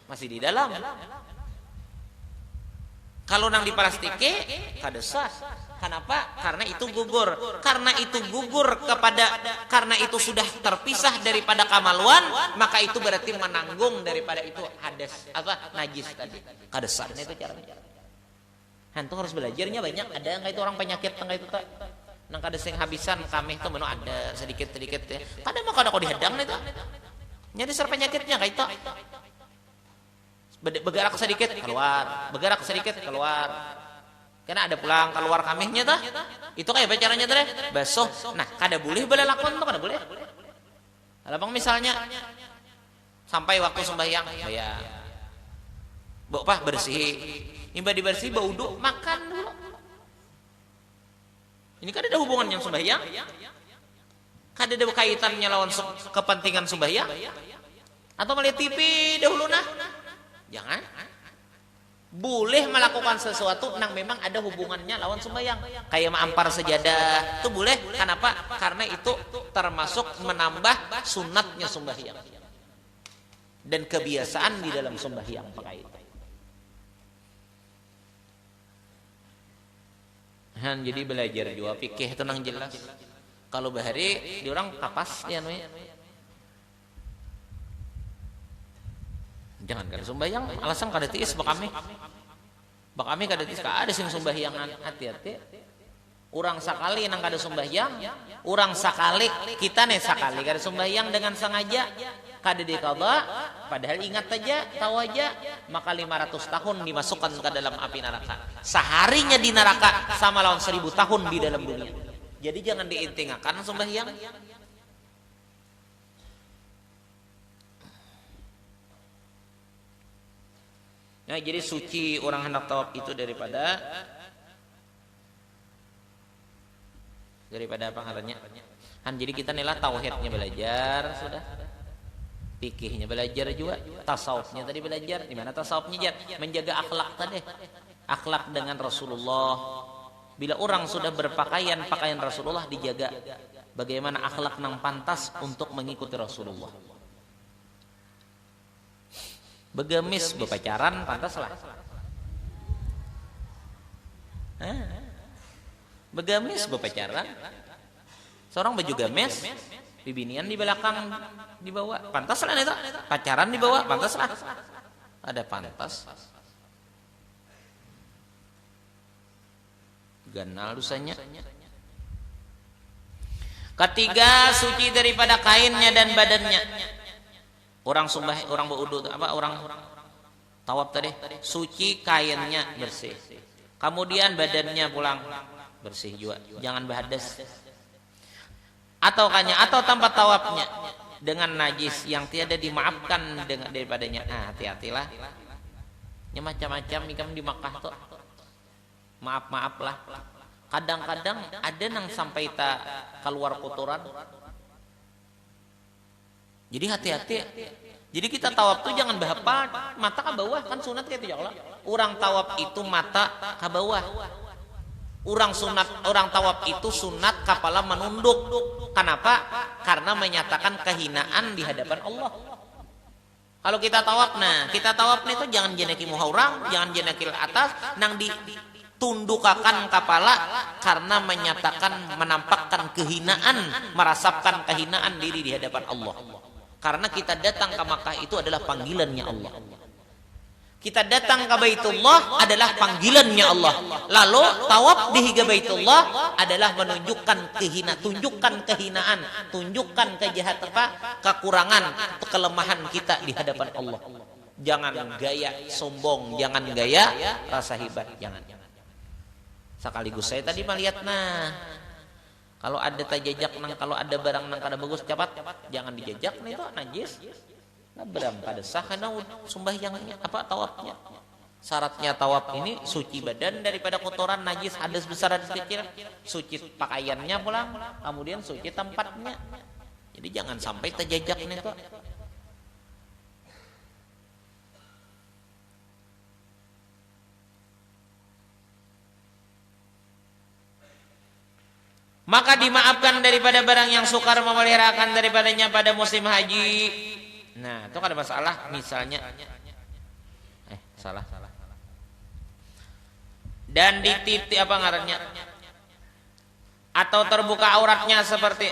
Masih di dalam. Kalau nang di plastike kada sah. Kenapa? Karena itu gugur. Karena itu gugur karena itu sudah terpisah daripada kamaluan, maka itu berarti menanggung daripada itu hadas najis tadi. Kada sah itu caranya. Hantu harus belajarnya banyak. Ada yang itu orang penyakit tengah itu tak. Nang kada sing habisan kameh tuh menu ada sedikit-sedikit ya. Kada mah kada kok dihadang itu. Nyari ser penyakitnya kayak itu. Bergerak sedikit keluar, bergerak sedikit keluar. Karena ada pulang keluar kamihnya tuh. Itu kayak apa caranya tuh deh? Basuh. Nah, kada boleh bala lakon tuh kada boleh. Alabang misalnya sampai waktu sembahyang, ya. Bersih. Imba dibersih bau uduk, makan dulu. Ini kan ada hubungan yang sembahyang. Kan ada kaitannya lawan kepentingan sembahyang. Atau melihat TV dahulu nah. Jangan. Boleh melakukan sesuatu yang memang ada hubungannya lawan sembahyang. Kayak mengampar sejadah. Itu boleh. Kenapa? Karena itu termasuk menambah sunatnya sembahyang. Dan kebiasaan di dalam sembahyang pakai itu. Jadi belajar juga fikih itu nang jelas. Kalau bahari di orang kapas ya namanya. Jangan kada sembahyang, alasan kada tiis bak kami kada tiis kada sing sembahyangan, hati-hati. Urang sakali nang kada sembahyang, urang sakali kita nih sakali kada sembahyang dengan sengaja kada diqadha, padahal ingat aja, tahu aja, maka 500 tahun dimasukkan ke dalam api neraka. Seharinya di neraka sama lawan 1000 tahun di dalam dunia. Jadi jangan diintingakan sembahyang. Nah, jadi suci orang hendak tawaf itu daripada apa ngarannya? Jadi kita nilai tauhidnya belajar sudah. Fikihnya belajar juga, tasawufnya tadi belajar. Di mana tasawufnya? Menjaga akhlak tadi. Akhlak dengan Rasulullah. Bila orang sudah berpakaian pakaian Rasulullah dijaga. Bagaimana akhlak nang pantas untuk mengikuti Rasulullah. Begamis, berpacaran, pantas lah. Begamis, berpacaran. Seorang baju gamis, bibinian di belakang dibawa, pantas lah itu. Pacaran dibawa, pantas lah. Ada pantas. Ganal dosanya. Ketiga, suci daripada kainnya dan badannya. Orang berudu orang tawaf tadi suci kainnya bersih. Kemudian badannya pulang bersih juga. Jangan berhadas. Atau tempat tawafnya dengan najis yang tiada dimaafkan daripadanya. Hati-hatilah. Ya macam-macam ikam di Makkah tuh. Maaf lah. Kadang-kadang ada nang sampai tak keluar kotoran. Jadi hati-hati. Jadi kita tawaf tuh jangan berapa mata ke bawah, kan sunat kayak itu ya Allah. Orang tawaf itu mata ke bawah. Orang tawaf itu sunat kepala menunduk. Kenapa? Karena menyatakan kehinaan di hadapan Allah. Kalau kita tawaf itu jangan jeneki muha orang, jangan jeneki atas, nang ditundukakan kepala karena menampakkan kehinaan, merasapkan kehinaan diri di hadapan Allah. Karena kita datang ke Makkah itu adalah panggilannya Allah. Kita datang ke Baitullah adalah panggilannya Allah. Lalu tawaf di Baitullah adalah menunjukkan kehinaan, tunjukkan kekurangan, kelemahan kita di hadapan Allah. Jangan gaya sombong, jangan gaya rasa hebat, jangan. Sekaligus saya tadi melihat kalau ada tajajak nang, kalau ada barang nang kada bagus cepat jangan dijajak nih itu najis. Nah berapa desah karena sembahyangnya apa tawafnya. Syaratnya tawaf ini suci badan daripada kotoran najis hadas besar hadas kecil, suci pakaiannya pulang, kemudian suci tempatnya. Jadi jangan sampai terjajak nih tuh. Maka dimaafkan daripada barang yang sukar memeliharakan daripadanya pada musim haji. Nah, itu kan ada masalah misalnya salah. Dan dititi apa ngarannya? Atau terbuka auratnya seperti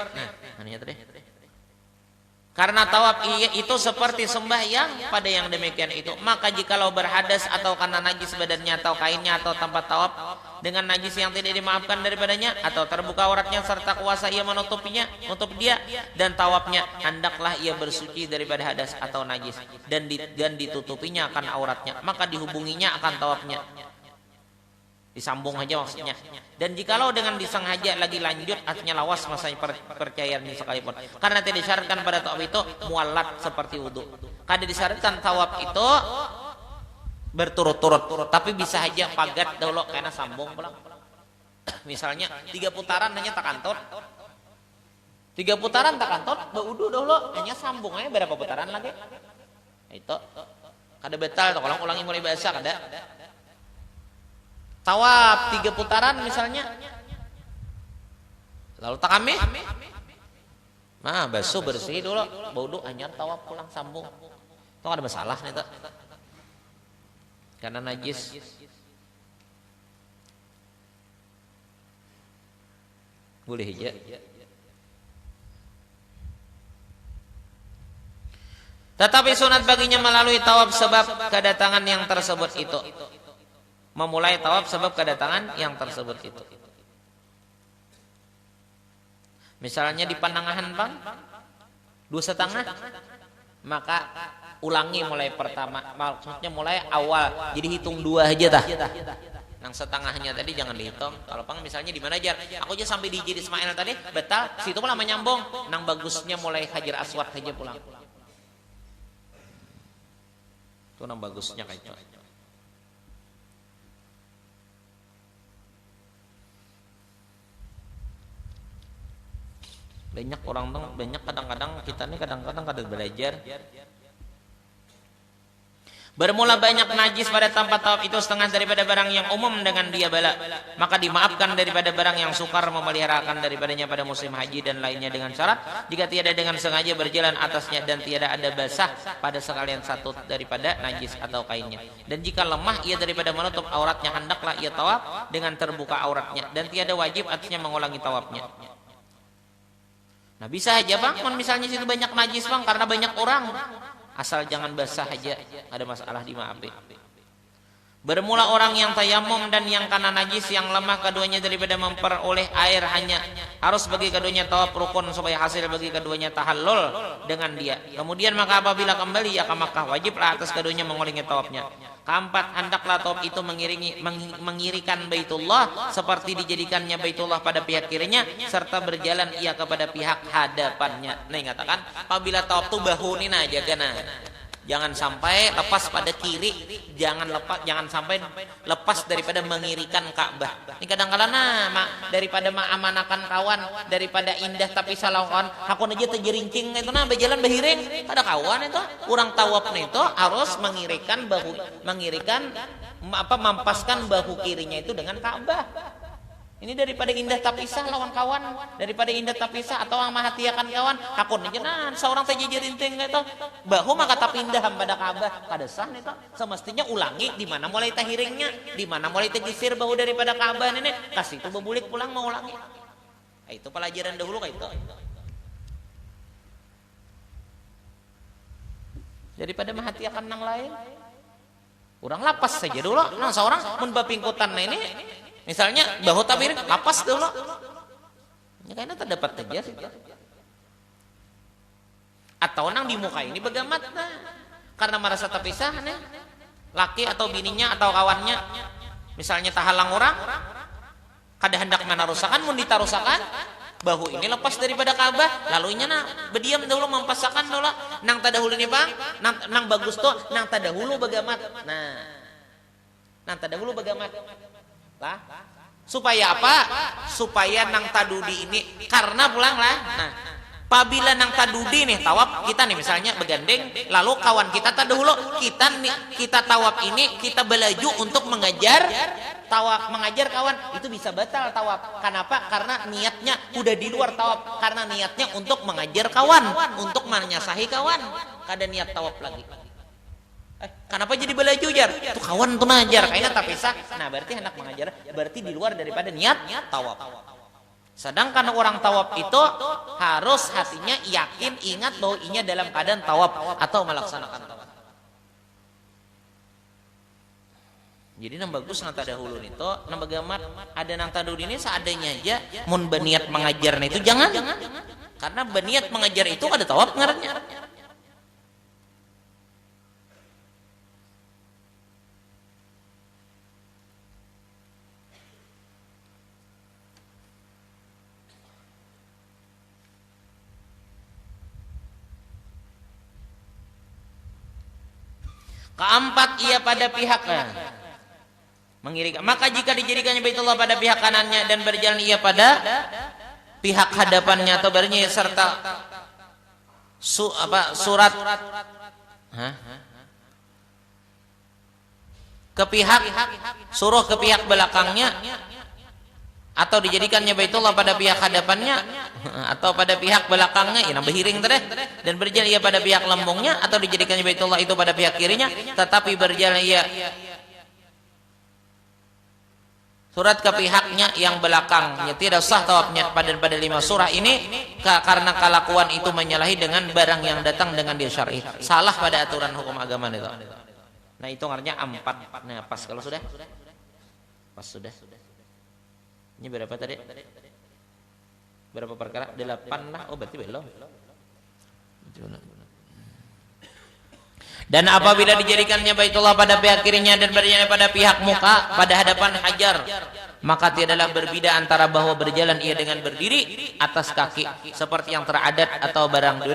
karena tawaf itu seperti sembahyang pada yang demikian itu. Maka jikalau berhadas atau karena najis badannya atau kainnya atau tempat tawaf dengan najis yang tidak dimaafkan daripadanya atau terbuka auratnya serta kuasa ia menutupinya untuk dia dan tawafnya, hendaklah ia bersuci daripada hadas atau najis dan ditutupinya akan auratnya, maka dihubunginya akan tawafnya. Disambung aja maksudnya. Dan jikalau dengan disengaja lagi lanjut artinya lawas masanya percayaan ini sekalipun. Karena tidak disyaratkan pada tawaf itu mualat seperti wudu. Kada disyaratkan tawaf itu berturut-turut, tapi bisa aja pagat dulu karena sambung pulang. Misalnya 3 putaran hanya tak kantor. 3 putaran tak kantor, wudu dulu hanya sambung aja berapa putaran lagi. Itu kada betal kalau ulangi mulai bahasa kada. Tawaf 3 putaran misalnya, lalu takame, basuh bersih dulu, wudu anyar tawaf pulang sambung, itu ada masalah nih tuh, karena najis. Boleh aja. Tetapi sunat baginya melalui tawaf sebab kedatangan yang tersebut itu. Memulai tawaf sebab kedatangan yang tersebut itu. Misalnya di pandangahan bang 2,5, maka ulangi mulai pertama, maksudnya mulai awal, jadi hitung 2 aja dah. Yang setengahnya tadi jangan dihitung. Kalau pang misalnya di mana aja, aku aja sampai di Jid Ismail tadi, betal, situ pula menyambung. Nang bagusnya mulai Hajar Aswad aja pulang. Itu nang bagusnya kayak itu. Banyak orang tuh, banyak kadang-kadang kita nih kadang-kadang kada belajar. Bermula banyak najis pada tempat tawaf itu setengah daripada barang yang umum dengan dia bala, maka dimaafkan daripada barang yang sukar memeliharakan daripadanya pada musim haji dan lainnya dengan syarat jika tiada dengan sengaja berjalan atasnya dan tiada ada basah pada sekalian satu daripada najis atau kainnya. Dan jika lemah ia daripada menutup auratnya, hendaklah ia tawaf dengan terbuka auratnya dan tiada wajib atasnya mengulangi tawafnya. Nah bisa aja bang, misalnya situ banyak najis bang karena banyak orang, asal jangan basah aja, ada masalah dimaafin. Bermula orang yang tayamum dan yang karena najis yang lemah keduanya daripada memperoleh air hanya harus bagi keduanya tawaf rukun supaya hasil bagi keduanya tahallul dengan dia. Kemudian maka apabila kembali ya ke Makkah wajiblah atas keduanya mengulangi tawafnya. Keempat, hendaklah tawaf itu mengirikan Baitullah seperti dijadikannya Baitullah pada pihak kirinya serta berjalan ia kepada pihak hadapannya. Nah katakan apabila tawaf itu bahunin aja kan. Jangan sampai lepas pada kiri, jangan sampai lepas daripada mengirikan Ka'bah. Ini kadang-kadang daripada mengamanakan kawan, daripada indah tapi salah kawan, aku aja terjerincing itu berjalan behiring, ada kawan itu, orang tawaf itu harus mampaskan bahu kirinya itu dengan Ka'bah. Ini daripada indah tak pisah lawan kawan, daripada indah tak pisah atau amahatiakan kawan, hakun aja seorang terjejerin ting itu bahu maka tak pindah pada Ka'bah, kada sah itu. Semestinya ulangi di mana mulai tahiringnya, di mana mulai tergisir bahu daripada Ka'bah ini, kasih itu bebulik pulang mau ulangi. Nah, itu pelajaran dahulu kayak itu. Daripada mahatiakan nang lain, orang lapas saja dulu. Nah, seorang mun bapingkutan ini misalnya bahu tabir lapas dulu. Ya kayaknya terdapat aja sih. Atau nang di muka ini begamat karena merasa terpisah laki atau bininya atau kawannya misalnya tahalang orang Kada hendak menarusakan mun ditarusakan bahu ini lepas daripada Ka'bah lalu nya berdiam dahulu mempasakan dulu nang tadahulu nih bang nang bagus tuh nang tadahulu bagamat nang tadahulu bagamat lah supaya apa supaya nang tadudi ini karena pulang lah apabila nang tadudi nih tawaf kita nih misalnya begandeng lalu kawan kita tadahulu kita tawaf ini kita belaju untuk mengajar tawaf mengajar kawan itu bisa batal tawaf. Kenapa? Karena niatnya udah di luar tawaf. Karena niatnya untuk mengajar kawan, untuk menyasahi kawan. Kada niat tawaf lagi. Kenapa jadi belaju jar? Itu kawan tuh ngajar, kayaknya tak pisah. Nah berarti hendak mengajar, berarti di luar daripada niat tawaf. Sedangkan orang tawaf itu harus hatinya yakin ingat bahwa inya dalam keadaan tawaf atau melaksanakan tawaf. Jadi nang bagus nang tadahulu itu nang bagamat ada nang tadahulu ini seadanya aja mun berniat mengajar itu jangan karena berniat mengajar itu ada tawaf ngarannya. Keempat ia pada pihaknya mengiring. Maka jika dijadikannya Baitullah pada pihak kanannya dan berjalan ia pada pihak hadapannya atau barunya serta surat ke pihak suruh ke pihak belakangnya atau dijadikannya Baitullah pada pihak hadapannya atau pada pihak belakangnya ya nambah hiring terus dan berjalan ia pada pihak lambungnya atau dijadikannya Baitullah itu pada pihak kirinya tetapi berjalan ia surat ke pihaknya yang belakangnya tidak sah tawafnya pada 5 surah ini karena kelakuan itu menyalahi dengan barang yang datang dengan dia syar'i salah pada aturan hukum agama itu. Nah itu artinya 4. Nah pas kalau sudah pas sudah ini berapa tadi berapa perkara 8 lah oh berarti belum. Dan apabila dijadikannya Baitullah pada pihak kirinya dan berjalan pada pihak muka pada hadapan hajar maka tiadalah berbeda antara bahwa berjalan ia dengan berdiri atas kaki seperti yang teradat atau barang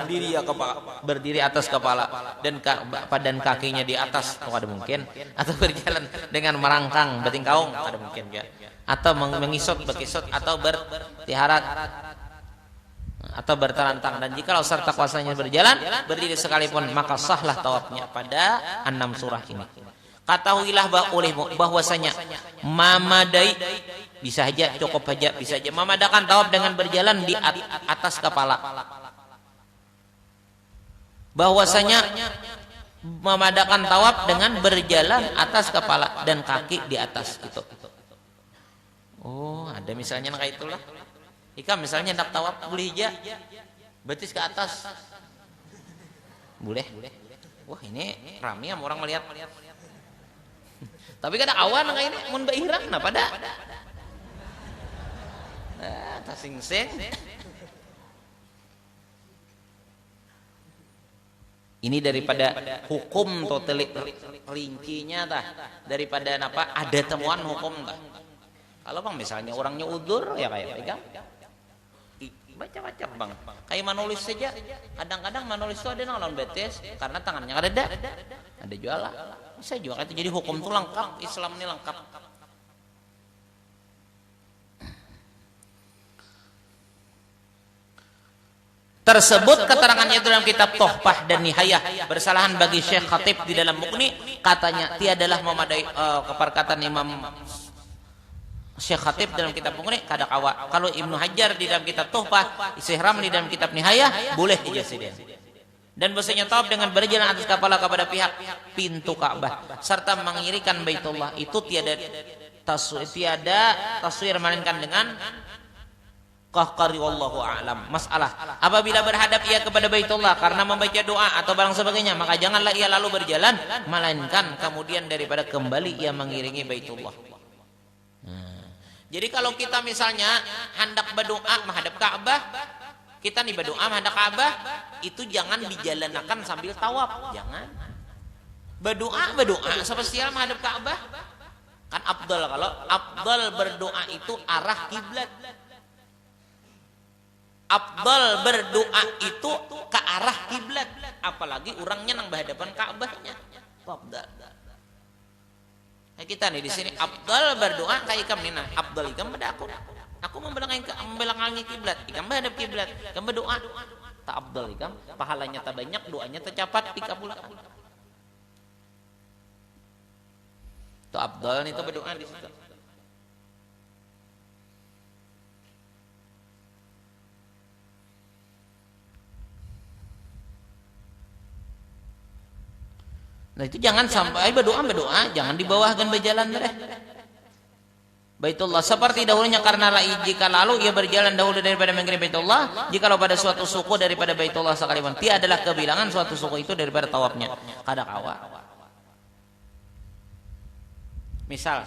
berdiri atas kepala dan badan kakinya di atas ada mungkin atau berjalan dengan merangkang betingkaung ada mungkin ya atau mengisut bekisut atau bertiharat atau berterantang dan jikalau serta kuasanya berjalan berdiri sekalipun maka sahlah tawafnya pada 6 surah ini. Ketahuilah bahwasanya mamadai bisa saja cukup saja bisa saja memadakan tawaf dengan berjalan di atas kepala. Bahwasanya memadakan tawaf dengan berjalan atas kepala dan kaki di atas itu. Oh, ada misalnya kayak itulah. Ika misalnya hendak tawaf boleh hija betis ke atas boleh wah ini rame orang melihat tapi kada awan kayak ini mun baihram nah pada tasing-sing ini daripada hukum atau rincinya tah daripada apa ada temuan hukum tah kalau bang misalnya orangnya udzur ya kayak pegang macam-macam bang kayak manulis saja kadang-kadang manulis itu ada nang betes karena tangannya ada jualan bisa juga itu jadi hukum itu lengkap Islam ini lengkap tersebut keterangannya itu dalam kitab Tuhfah dan Nihayah bersalahan bagi Syekh Khatib di dalam Mughni katanya tiadalah memadai keperkataan Imam Syekh Khatib dalam kitab Mughni kada kawa. Kalau Ibnu Hajar di dalam kitab Tuhfah, Syekh Ramli dalam kitab Nihayah boleh ijazah. Dan bahasanya tawaf dengan berjalan atas kepala kepada pihak pintu Ka'bah serta mengirikan Baitullah itu tiada taswir melainkan dengan qahqari wallahu a'lam. Masalah apabila berhadap ia kepada Baitullah karena membaca doa atau barang sebagainya maka janganlah ia lalu berjalan melainkan kemudian daripada kembali ia mengiringi Baitullah. Jadi kalau kita misalnya hendak berdoa menghadap Ka'bah, kita nih berdoa menghadap Ka'bah, itu jangan dijalankan sambil tawaf, jangan. Berdoa spesial menghadap Ka'bah. Kan afdal, kalau afdal berdoa itu arah kiblat. Afdal berdoa itu ke arah kiblat, apalagi orangnya nang berhadapan Ka'bahnya. Afdal. Nah, kita nih di sini afdal berdoa kayak ikam nih, nah afdal ikam pada aku membelangangi kiblat, ikam menghadap kiblat, ikam berdoa. Tak afdal ikam, pahalanya tak banyak, doanya tercapat dikabulkan. Itu afdal itu berdoa di situ. Nah itu jangan sampai berdoa, jangan di bawah dan berjalan deh. Baitullah seperti dahulunya, karena jika lalu ia berjalan dahulu daripada mengirim Baitullah, jikalau pada suatu suku daripada Baitullah sekalipun, tiadalah kebilangan suatu suku itu daripada tawafnya. Kada kawa. Misal,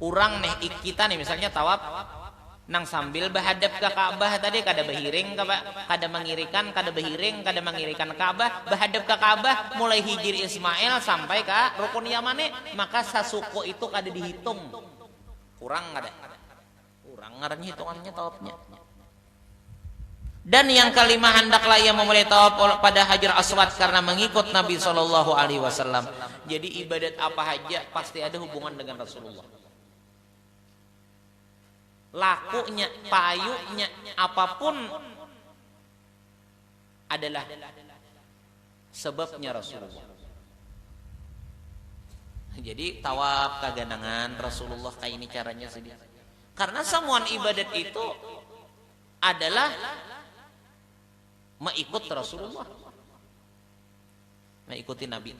orang nih kita nih misalnya tawaf nang sambil berhadap ke Ka'bah tadi, kada behiring, kada mengirikan, kada behiring, kada mengirikan Ka'bah, berhadap ke Ka'bah mulai hijir Ismail sampai ke rukun Yamani, maka sasuko itu kada dihitung. Kurang kada. Kurang ngarannya hitungannya tawafnya. Dan yang kelima, hendaklah ia memulai tawaf pada Hajar Aswad karena mengikut Nabi SAW. Jadi ibadat apa saja pasti ada hubungan dengan Rasulullah. Lakunya, payunya, apapun adalah sebabnya Rasulullah. Jadi tawaf kaganangan Rasulullah kayak ini caranya sedih. Karena semua ibadat itu adalah mengikut Rasulullah, mengikuti Nabi.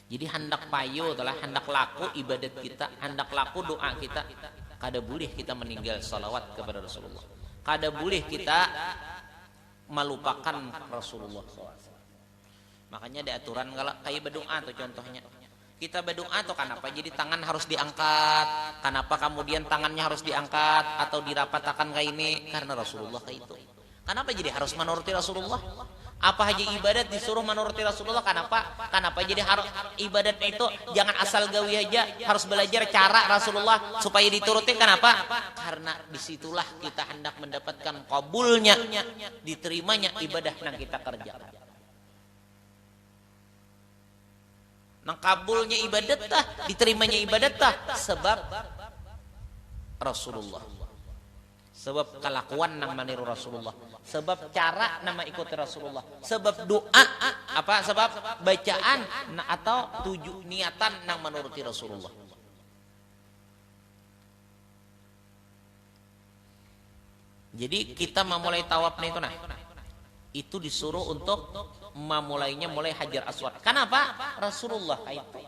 Jadi hendak payu adalah hendak laku ibadat kita, hendak laku doa kita. Kada boleh kita meninggal salawat kepada Rasulullah. Kada boleh kita melupakan Rasulullah SAW. Makanya ada aturan kalau kayak berdoa tuh contohnya. Kita berdoa tuh kenapa jadi tangan harus diangkat? Kenapa kemudian tangannya harus diangkat atau dirapatakan kayak ini? Karena Rasulullah kayak itu. Kenapa jadi harus menuruti Rasulullah? Apa aja ibadat disuruh menuruti Rasulullah? Kenapa jadi harus ibadat itu jangan asal gawi aja, harus belajar cara Rasulullah supaya dituruti? Kenapa? Karena disitulah kita hendak mendapatkan kabulnya, diterimanya ibadah yang kita kerjakan. Nang kabulnya ibadat tah, diterimanya ibadat tah sebab Rasulullah. Sebab kelakuan nang maniru Rasulullah, sebab cara nama ikuti Rasulullah, sebab doa apa, sebab bacaan atau niatan nang menuruti Rasulullah. Jadi kita memulai tawaf itu nah, itu disuruh untuk memulainya mulai Hajar Aswad. Kenapa? Rasulullah itu.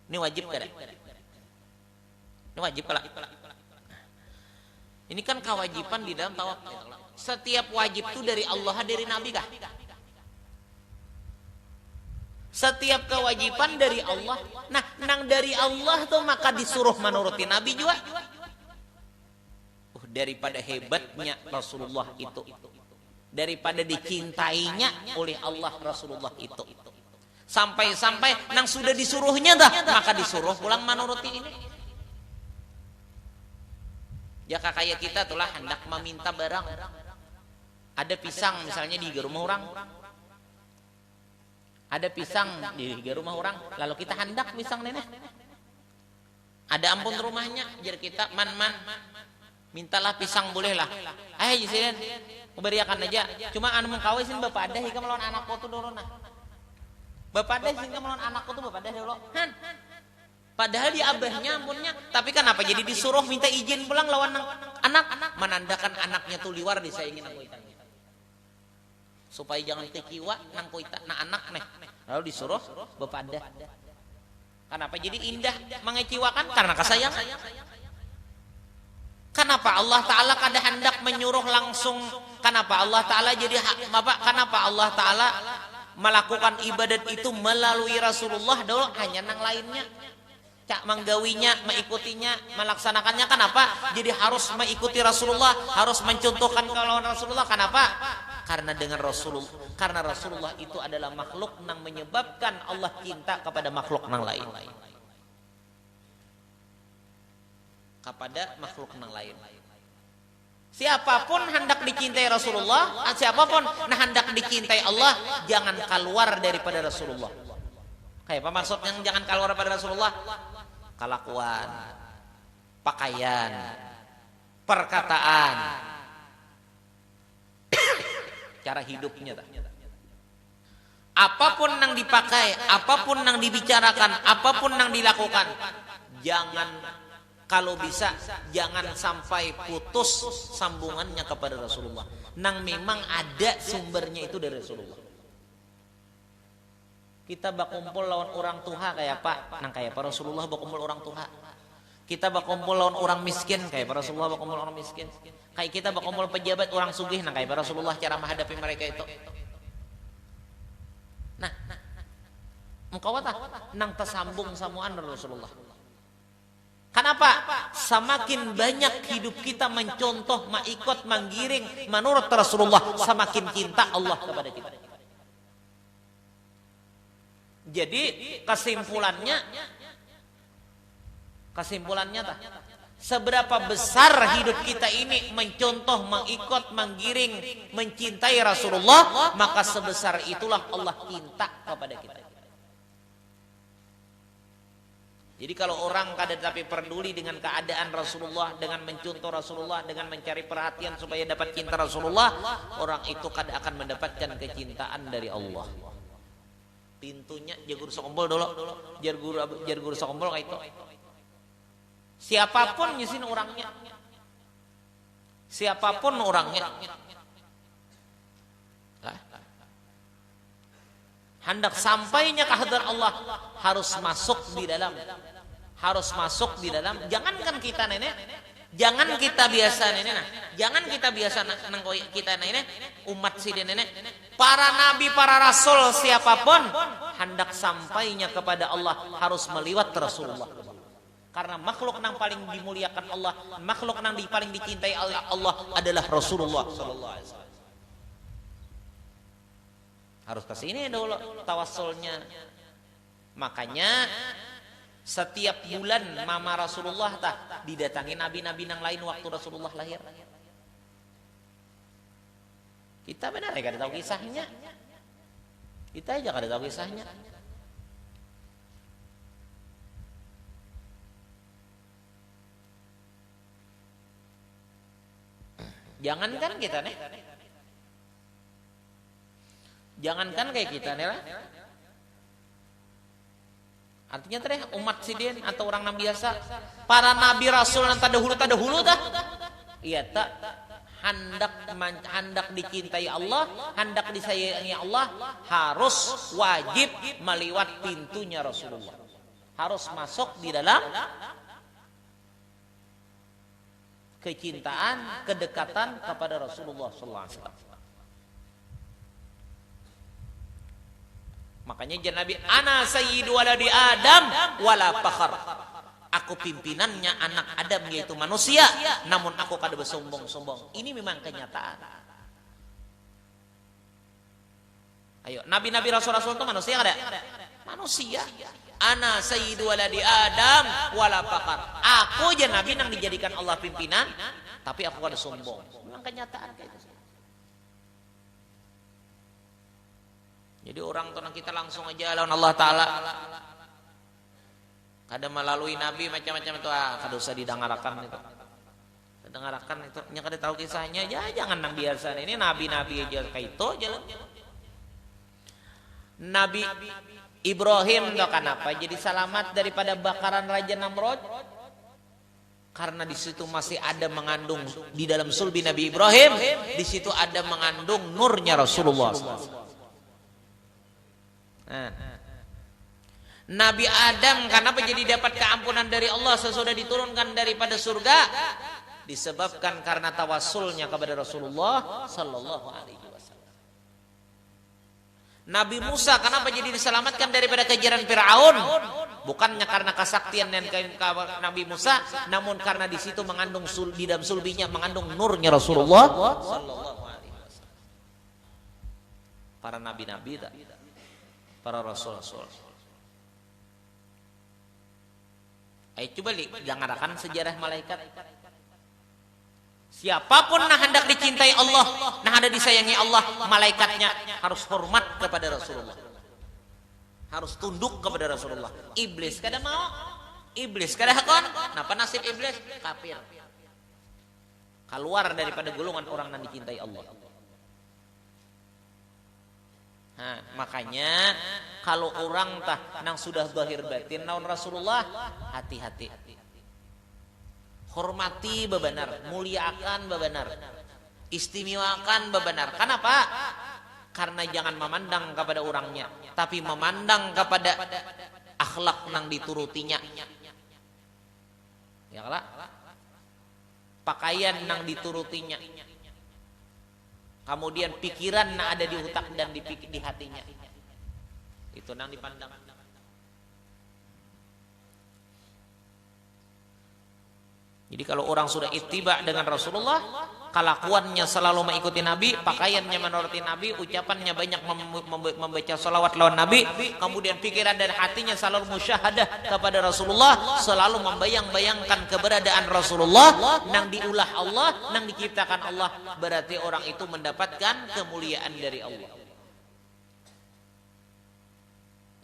Ini wajib kada? Ini wajib kalau. Ini kan kewajiban di dalam tawaf. Setiap wajib itu dari Allah, dari Nabi kah? Setiap kewajiban dari Allah. Nah, nang dari Allah tuh maka disuruh menuruti Nabi juga. Daripada hebatnya Rasulullah itu, daripada dicintainya oleh Allah Rasulullah itu, sampai nang sudah disuruhnya dah, maka disuruh pulang menuruti ini. Ya kayak kita tulah hendak meminta barang, ada pisang misalnya di rumah orang, ada pisang di rumah orang, lalu kita hendak pisang nenek, ada ampun rumahnya, jadi kita man mintalah pisang bolehlah, jisirin beriakan aja, cuma anu mengkawin sin bapak ada hingga melawan anakku tuh dulu nah, bapak ada hingga melawan anakku tuh bapak ada dulu, padahal di abahnya ampunnya, tapi kenapa jadi disuruh minta izin pulang lawan anak, menandakan anaknya tuh liwar disaingin nang kuitan, supaya jangan keciwa nang kuitan nah anak nih, lalu disuruh bapak ada. Kenapa jadi indah mengecewakan? Karena kesayangan. Kenapa Allah Ta'ala kada hendak menyuruh langsung? Kenapa Allah Ta'ala jadi kenapa Allah Ta'ala melakukan ibadat itu melalui Rasulullah dulu, hanya nang lainnya cak menggawinya, mengikutinya, melaksanakannya? Kenapa jadi harus mengikuti Rasulullah, harus mencontohkan kelawan Rasulullah? Kenapa? karena Rasulullah itu adalah makhluk yang menyebabkan Allah cinta kepada makhluk yang lain. Kepada makhluk yang lain. Siapapun hendak dicintai Rasulullah, siapapun hendak dicintai Allah, jangan keluar daripada Rasulullah. Kayak apa maksud yang jangan keluar daripada Rasulullah? Kelakuan, pakaian, perkataan, cara hidupnya. Apapun yang dipakai, apapun yang dibicarakan, apapun yang dilakukan, jangan, kalau bisa jangan sampai putus sambungannya kepada Rasulullah. Nang memang ada sumbernya itu dari Rasulullah. Kita bakumpul lawan orang tuha kayak apa? Nang kayak apa Rasulullah bakumpul orang tuha. Kita bakumpul lawan orang miskin kayak apa Rasulullah bakumpul orang miskin. Kayak kita bakumpul pejabat orang sugih nang kayak apa Rasulullah cara menghadapi mereka itu. Nah, engkau tah nang tersambung samuan Rasulullah. Kenapa? Semakin banyak hidup kita mencontoh, mengikut, menggiring menurut Rasulullah, semakin cinta Allah kepada kita. Jadi kesimpulannya tah, seberapa besar hidup kita ini mencontoh, mengikut, menggiring, mencintai Rasulullah, maka sebesar itulah Allah cinta kepada kita. Jadi kalau orang kada tapi peduli dengan keadaan Rasulullah, dengan mencontoh Rasulullah, dengan mencari perhatian supaya dapat cinta Rasulullah, orang itu kada akan mendapatkan kecintaan dari Allah. Pintunya jagur sokombol dulu, jagur sokombol kayak itu. Siapapun nyesin orangnya, siapapun orangnya, hendak sampainya ke hadirat Allah harus masuk di dalam, jangankan kita nenek, jangan kita biasa nenek, jangan kita biasa kita nenek umat si nenek, para nabi, para rasul, siapapun hendak sampainya kepada Allah harus meliwat Rasulullah. Karena makhluk yang paling dimuliakan Allah, makhluk yang paling dicintai Allah adalah Rasulullah sallallahu alaihi wasallam. Harus ke sini dulu tawassulnya. Makanya setiap bulan mama Rasulullah didatangi nabi-nabi yang lain waktu Rasulullah lahir. Kita benar ya kada tahu kisahnya. Kita aja kada tahu kisahnya. Jangankan kita nih. Jangankan kayak kita nih lah. Artinya teh umat sidin atau orang nabi biasa, para nabi rasul yang tadahulu dah. Iya tak hendak dicintai Allah, hendak disayangi Allah, harus wajib meliwat pintunya Rasulullah. Harus masuk di dalam kecintaan, kedekatan kepada Rasulullah sallallahu alaihi wasallam. Makanya jangan Nabi, ana sayyidu waladi Adam wala fakhar. Aku pimpinannya anak Adam yaitu manusia, namun aku kada bersombong-sombong. Ini memang kenyataan. Ayo, nabi-nabi rasul-rasul itu manusia kada? Manusia. Ana sayyidu waladi Adam wala fakhar. Aku aja nabi yang dijadikan Allah pimpinan, tapi aku kada sombong. Memang kenyataan kayak itu. Jadi orang tuh kita langsung aja lawan Allah Ta'ala. Kada melalui Nabi macam-macam itu, kada usah didengarkan itu. Dengarkan itu, nya kada tahu kisahnya, ya jangan nang biasa. Ini nabi-nabi aja kayak itu aja. Nabi Ibrahim tuh kenapa jadi selamat daripada bakaran Raja Namrud? Karena di situ masih ada mengandung di dalam sulbi Nabi Ibrahim, di situ ada mengandung nurnya Rasulullah. Nabi Adam kenapa jadi dapat keampunan dari Allah sesudah diturunkan daripada surga? Disebabkan karena tawassulnya kepada Rasulullah sallallahu alaihi wasallam. Nabi Musa kenapa jadi diselamatkan daripada kejaran Firaun? Bukannya karena kesaktian dan Nabi Musa, namun karena di situ mengandung di dalam sulbinya mengandung nurnya Rasulullah sallallahu alaihi wasallam. para nabi-nabi tak, para rasul-rasul. Ayo coba dengarkan sejarah malaikat. Siapapun yang hendak dicintai Allah, yang hendak disayangi Allah, malaikatnya harus hormat kepada Rasulullah, harus tunduk kepada Rasulullah. Iblis kada mau, iblis kada hakon. Napa nasib iblis? Kafir, keluar daripada golongan orang yang dicintai Allah. Nah, makanya kalau orang tah nang sudah zahir batin naon Rasulullah, hati-hati. Hormati bebenar, muliakan bebenar, istimewakan bebenar. Kenapa? Karena jangan memandang kepada orangnya, tapi memandang kepada akhlak nang diturutinya. Ya lah. Pakaian nang diturutinya. Kemudian pikiran yang ada di otak dan di hatinya, itu nang dipandang. Jadi kalau orang sudah ittiba dengan Rasulullah, kelakuannya selalu mengikuti Nabi, pakaiannya menuruti Nabi, ucapannya banyak membaca salawat lawan Nabi, kemudian pikiran dan hatinya selalu musyahadah kepada Rasulullah, selalu membayang-bayangkan keberadaan Rasulullah, nang diulah Allah, nang diciptakan Allah, berarti orang itu mendapatkan kemuliaan dari Allah.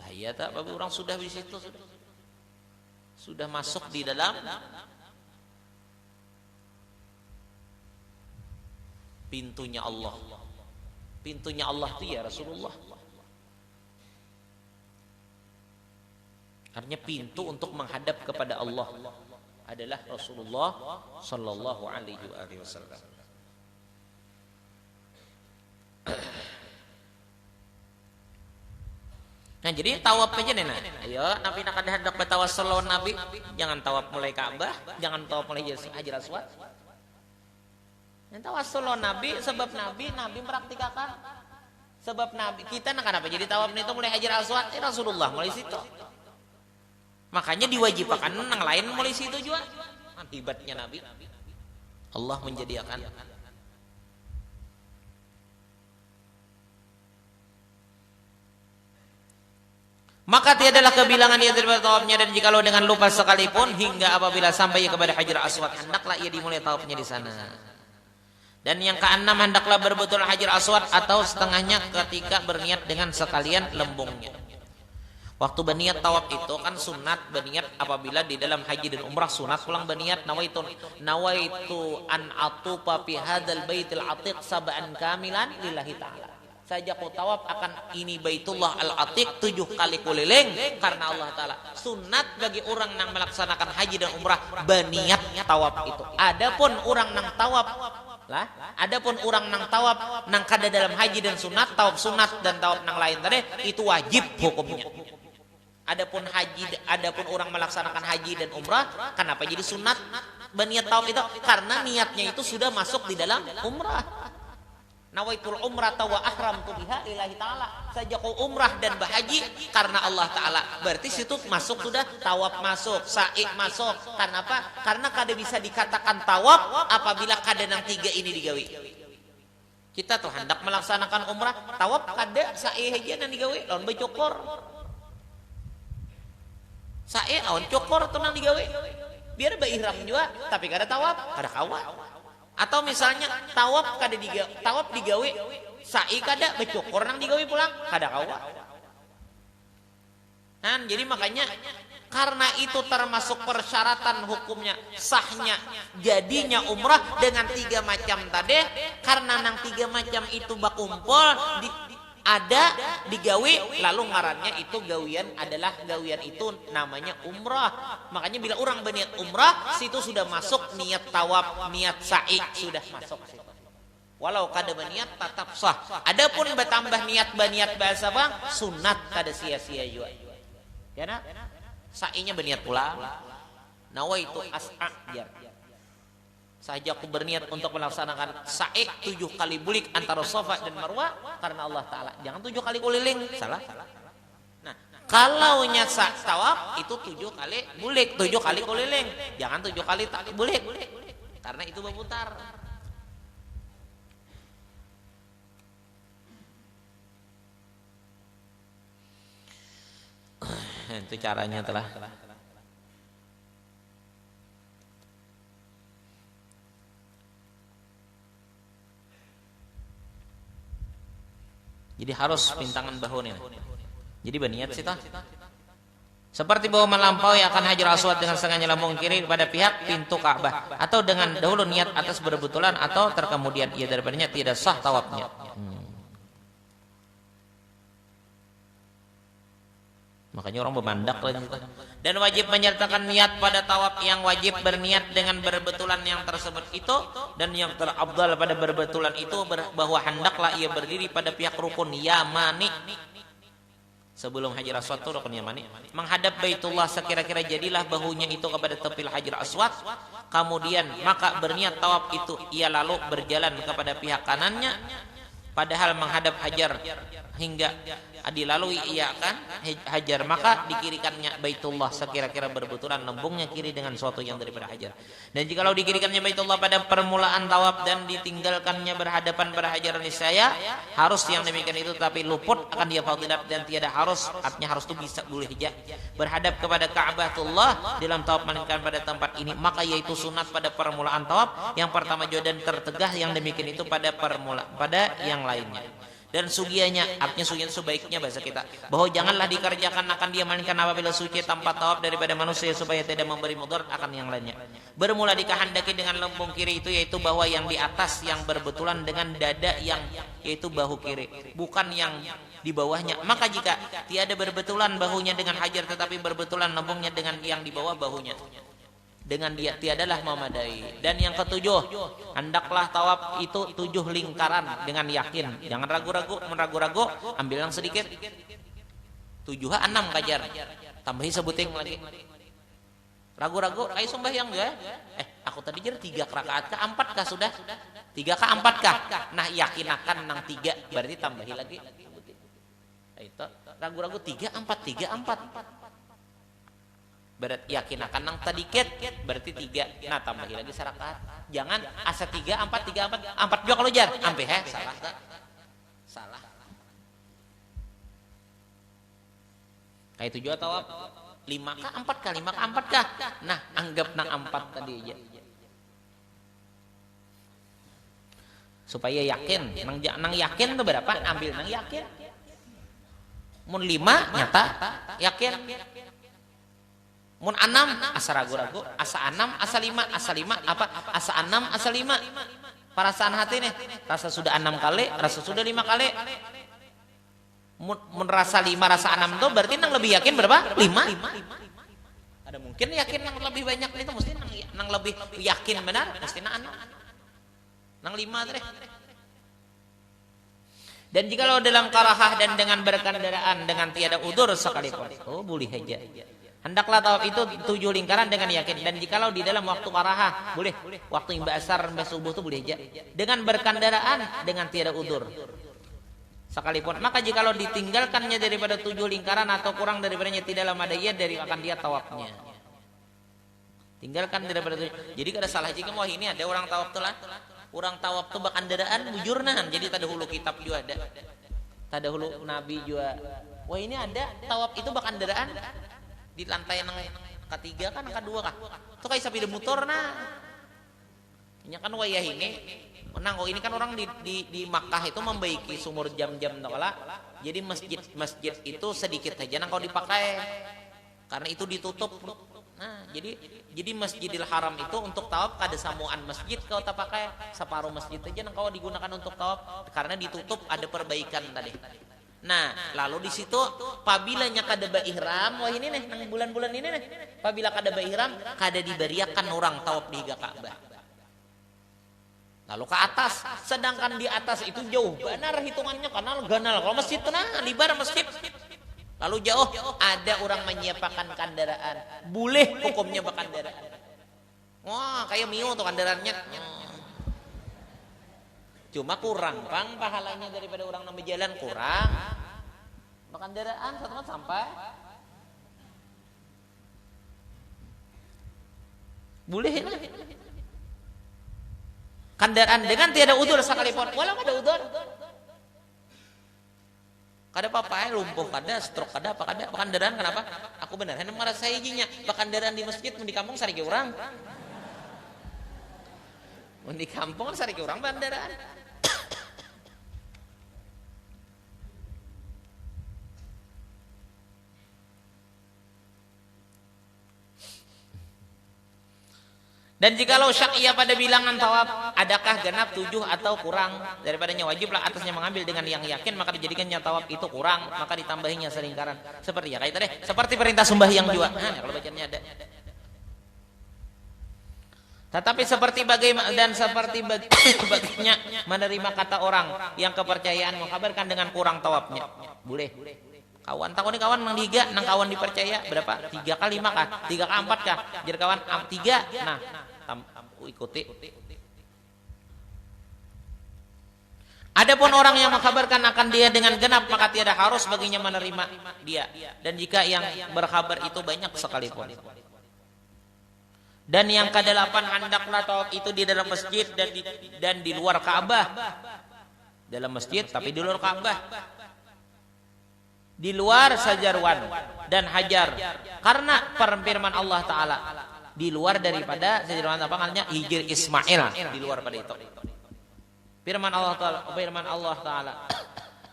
Bahaya tak? Bagi orang sudah di situ, sudah masuk di dalam pintunya Allah. Pintunya Allah itu ya Rasulullah. Artinya pintu untuk menghadap kepada Allah adalah Rasulullah sallallahu alaihi wasallam. Nah, jadi tawaf aja nih. Ayo, Nabi nak ada hendak bertawassul lawan Nabi, jangan tawaf mulai Ka'bah, jangan tawaf mulai Hajar Aswad. Yang tawassul Nabi, sebab Nabi mempraktikkan. Sebab Nabi kita nak kenapa jadi tawaf itu mulai Hajar Aswad, Rasulullah mulai situ. Makanya diwajibkan nang lain mulai situ juga. Hebatnya Nabi. Allah menjadikan. Maka tiadalah kebilangan ia daripada tawafnya, dan jikalau dengan lupa sekalipun hingga apabila sampai kepada Hajar Aswad, hendaklah ia dimulai tawafnya di sana. Dan yang keenam, hendaklah berbetul Hajar Aswad atau setengahnya ketika berniat dengan sekalian lembungnya. Waktu berniat tawaf itu kan sunat berniat apabila di dalam haji dan umrah, sunat pulang berniat nawaitu an atufa fi hadzal baitil atiq sab'an kamilan lillahi ta'ala. Saya aku tawaf akan ini Baitullah Al-Atiq 7 kali keliling karena Allah Ta'ala. Sunat bagi orang yang melaksanakan haji dan umrah berniat tawaf itu. Adapun orang yang tawaf adapun orang nang tawaf nang kada dalam haji dan sunat, tawaf sunat dan tawaf nang lain tadi itu wajib hukumnya. Adapun orang melaksanakan haji dan umrah, kenapa jadi sunat berniat tawaf itu? Karena niatnya itu sudah masuk di dalam umrah. Nawaitul umrata wa ahramtu biha lillahi ta'ala. Sajaku umrah dan berhaji karena Allah Ta'ala. Berarti situ masuk sudah, tawaf masuk, sa'i masuk. Kenapa? Karena kada bisa dikatakan tawaf apabila kada nang 3 ini digawi. Kita tuh hendak melaksanakan umrah, tawaf kada, sa'i aja nang digawi, lawan becokor. Sa'i lawan cokor tuh nang digawi. Biar berihram juga, tapi kada tawaf, kada kawat. Atau misalnya tawaf digawe, sa'i kada, becokor nang digawe pulang kada kawa. Nah, jadi makanya karena itu termasuk persyaratan hukumnya sahnya jadinya umrah dengan 3 macam tadi, karena nang 3 macam itu bakumpul ada digawe, lalu ngarannya itu gawian adalah gawian itu namanya umrah. Makanya bila orang berniat umrah, situ sudah masuk niat tawaf, niat sa'i sudah masuk situ. Walau kada berniat tetap sah. Adapun bertambah niat berniat bahasa bang, sunat kada sia-sia juga. Karena sa'inya berniat pula. Nawaitu as'a jar. Saja aku berniat untuk melaksanakan sa'i 7 kali bulik antara Safa dan Marwah karena Allah Ta'ala. Jangan 7 kali keliling, salah. Nah, kalau nyasa tawaf itu 7 kali bulik, 7 kali keliling. Jangan 7 kali bulik, karena itu berputar. Itu caranya telah. Jadi harus pintangan bahu nih. Jadi berniat sih toh. Seperti bahwa melampaui akan Hajar Aswad dengan sengaja lambung kiri pada pihak pintu Ka'bah, atau dengan dahulu niat atas berbetulan, atau terkemudian ia daripadanya tidak sah tawafnya. Makanya orang bermandak lagi. Dan wajib menyertakan niat pada tawaf yang wajib berniat dengan berbetulan yang tersebut itu, dan yang terabdal pada berbetulan itu bahwa hendaklah ia berdiri pada pihak rukun Yamani. Sebelum Hajar Aswad itu rukun Yamani, menghadap Baitullah, sekira-kira jadilah bahunya itu kepada tepi Hajar Aswad. Kemudian maka berniat tawaf itu ia lalu berjalan kepada pihak kanannya, padahal menghadap Hajar hingga dilalui ia akan Hajar, maka dikirikannya Baitullah sekira-kira berbetulan lembungnya kiri dengan suatu yang daripada Hajar. Dan jikalau dikirikannya Baitullah pada permulaan tawaf dan ditinggalkannya berhadapan pada Hajar, niscaya harus yang demikian itu, tapi luput akan dia fadilat dan tiada harus, artinya harus itu bisa boleh saja berhadap kepada Ka'batullah dalam tawaf melainkan pada tempat ini, maka yaitu sunat pada permulaan tawaf yang pertama juga, dan tertegah yang demikian itu pada yang lainnya. Dan sugianya, artinya sugianya sebaiknya bahasa kita, bahwa janganlah dikerjakan akan dia melainkan apabila suci tanpa tawaf daripada manusia, supaya tidak memberi mudarat akan yang lainnya. Bermula dikehendaki dengan lambung kiri itu, yaitu bahwa yang di atas yang berbetulan dengan dada yang yaitu bahu kiri, bukan yang di bawahnya. Maka jika tiada berbetulan bahunya dengan Hajar, tetapi berbetulan lambungnya dengan yang di bawah bahunya, dengan dia tiadalah memadai. Dan yang ketujuh, hendaklah tawaf itu 7 lingkaran dengan yakin, jangan ragu-ragu. Meragu-ragu ambil yang sedikit. 7 6 kajar, tambahi sebuting lagi. Ragu-ragu kayak sembahyang enggak? Aku tadi jadi 3 rakaat kah 4 kah sudah? 3 kah 4 kah? Nah, yakin akan nang 3, berarti tambahi lagi. Itu ragu-ragu 3 4 berarti yakin akan nang tadiket, berarti 3. Nah, tambahi lagi sarakaat. Jangan asa 3 4 4 juga kalau jar ampe salah tak? Salah. Kayak 7 tawaf 5 kah 4 kah 5 kah 4 kah? Nah, anggap nang 4 tadi aja. Supaya yakin, nang yakin itu berapa? Ambil nang yakin. Mun 5 nyata yakin. Mun 6 asa ragu-ragu, asa 6 asa 5 apa? Asa 6 asa 5. Perasaan hati nih, rasa sudah 6 kali, rasa sudah 5 kali. Mun rasa 5 rasa 6 itu berarti nang lebih yakin berapa? 5. Ada mungkin yakin yang lebih banyak itu mesti nang lebih yakin benar, mesti nang 6. Nang 5 teh. Dan jikalau dalam karahah dan dengan berkendaraan dengan tiada udzur sekalipun, oh boleh aja. Hendaklah tawaf itu 7 lingkaran dengan yakin. Dan jikalau di dalam waktu karahah, boleh. Waktu imba asar, imba subuh itu boleh aja. Dengan berkendaraan dengan tiada udzur sekalipun. Maka jikalau ditinggalkannya daripada 7 lingkaran atau kurang daripadanya, tidaklah madaiya dari akan dia tawafnya. Tinggalkan daripada 7. Jadi kada salah jika wah ini ada orang tawaf tuh lah. Orang tawaf tuh berkendaraan bujurnahan. Jadi tadi hulu kitab juga ada. Tadi hulu nabi juga. Wah ini ada tawaf itu berkendaraan. Di lantai yang ketiga kan yang kedua kah? Itu kayak sapi motor nah. Ini kan wayah ini. Menang kok ini kan orang di Makkah itu membaiki sumur jam-jam kala. Jadi masjid itu sedikit aja nang kau dipakai. Karena itu ditutup. Nah, jadi Masjidil Haram itu untuk tawaf kada samuan masjid kau tak pakai, separuh masjid aja nang kau digunakan untuk tawaf karena ditutup ada perbaikan tadi. Nah, lalu di situ pabilanya kada ihram, wah ini nih nang bulan-bulan ini nih, pabila kada ihram kada diberiakan orang tawaf di Ka'bah. Lalu ke atas, sedangkan di atas itu jauh benar hitungannya kanal ganal. Kalau masjid nah libar masjid. Lalu jauh ada orang menyiapkan kendaraan. Boleh hukumnya berkendaraan. Wah, kayak mio tuh kendaraannya. Cuma kurang bang pahalanya daripada orang yang berjalan kurang. Berkendaraan satu sampai. Boleh lah. Kendaraan dengan tiada udzur sekalipun. Walau ada udzur. Kada apa-apa lumpuh kada, stroke kada, apa kada, pakandaran kenapa? Aku beneran merasa ijinya, pakandaran di masjid mun di kampung sariki urang. Mun di kampung sariki urang bandaran. Dan jikalau syak ia pada bilangan tawaf, adakah genap 7 atau kurang daripadanya, wajiblah atasnya mengambil dengan yang yakin, maka dijadikannya tawaf itu kurang, maka ditambahinya selingkaran. Seperti ya kayak tadi, seperti perintah sembahyang juga. Nah, kalau bacanya ada. Tetapi seperti bagaimana dan seperti baginya menerima kata orang yang kepercayaan mengkabarkan dengan kurang tawafnya. Boleh. Kawan takoni kawan nang 3 nang kawan dipercaya berapa? 3 kali 5 kah? 3 kah 4 kah? Jadi kawan 3. Nah, ikuti. Adapun orang yang mengkabarkan akan dia dengan genap, maka tiada harus baginya menerima dia. Dan jika yang berkabar itu banyak sekalipun. Dan yang ke-8, hendaklah tawaf itu di dalam masjid dan di luar Ka'bah. Dalam masjid tapi di luar Ka'bah. Di luar Sajarwan dan Hajar. Karena firman Allah Ta'ala. Di luar daripada Sajarwan apa namanya? Hijr Ismail. Di luar pada itu. Firman Allah Ta'ala.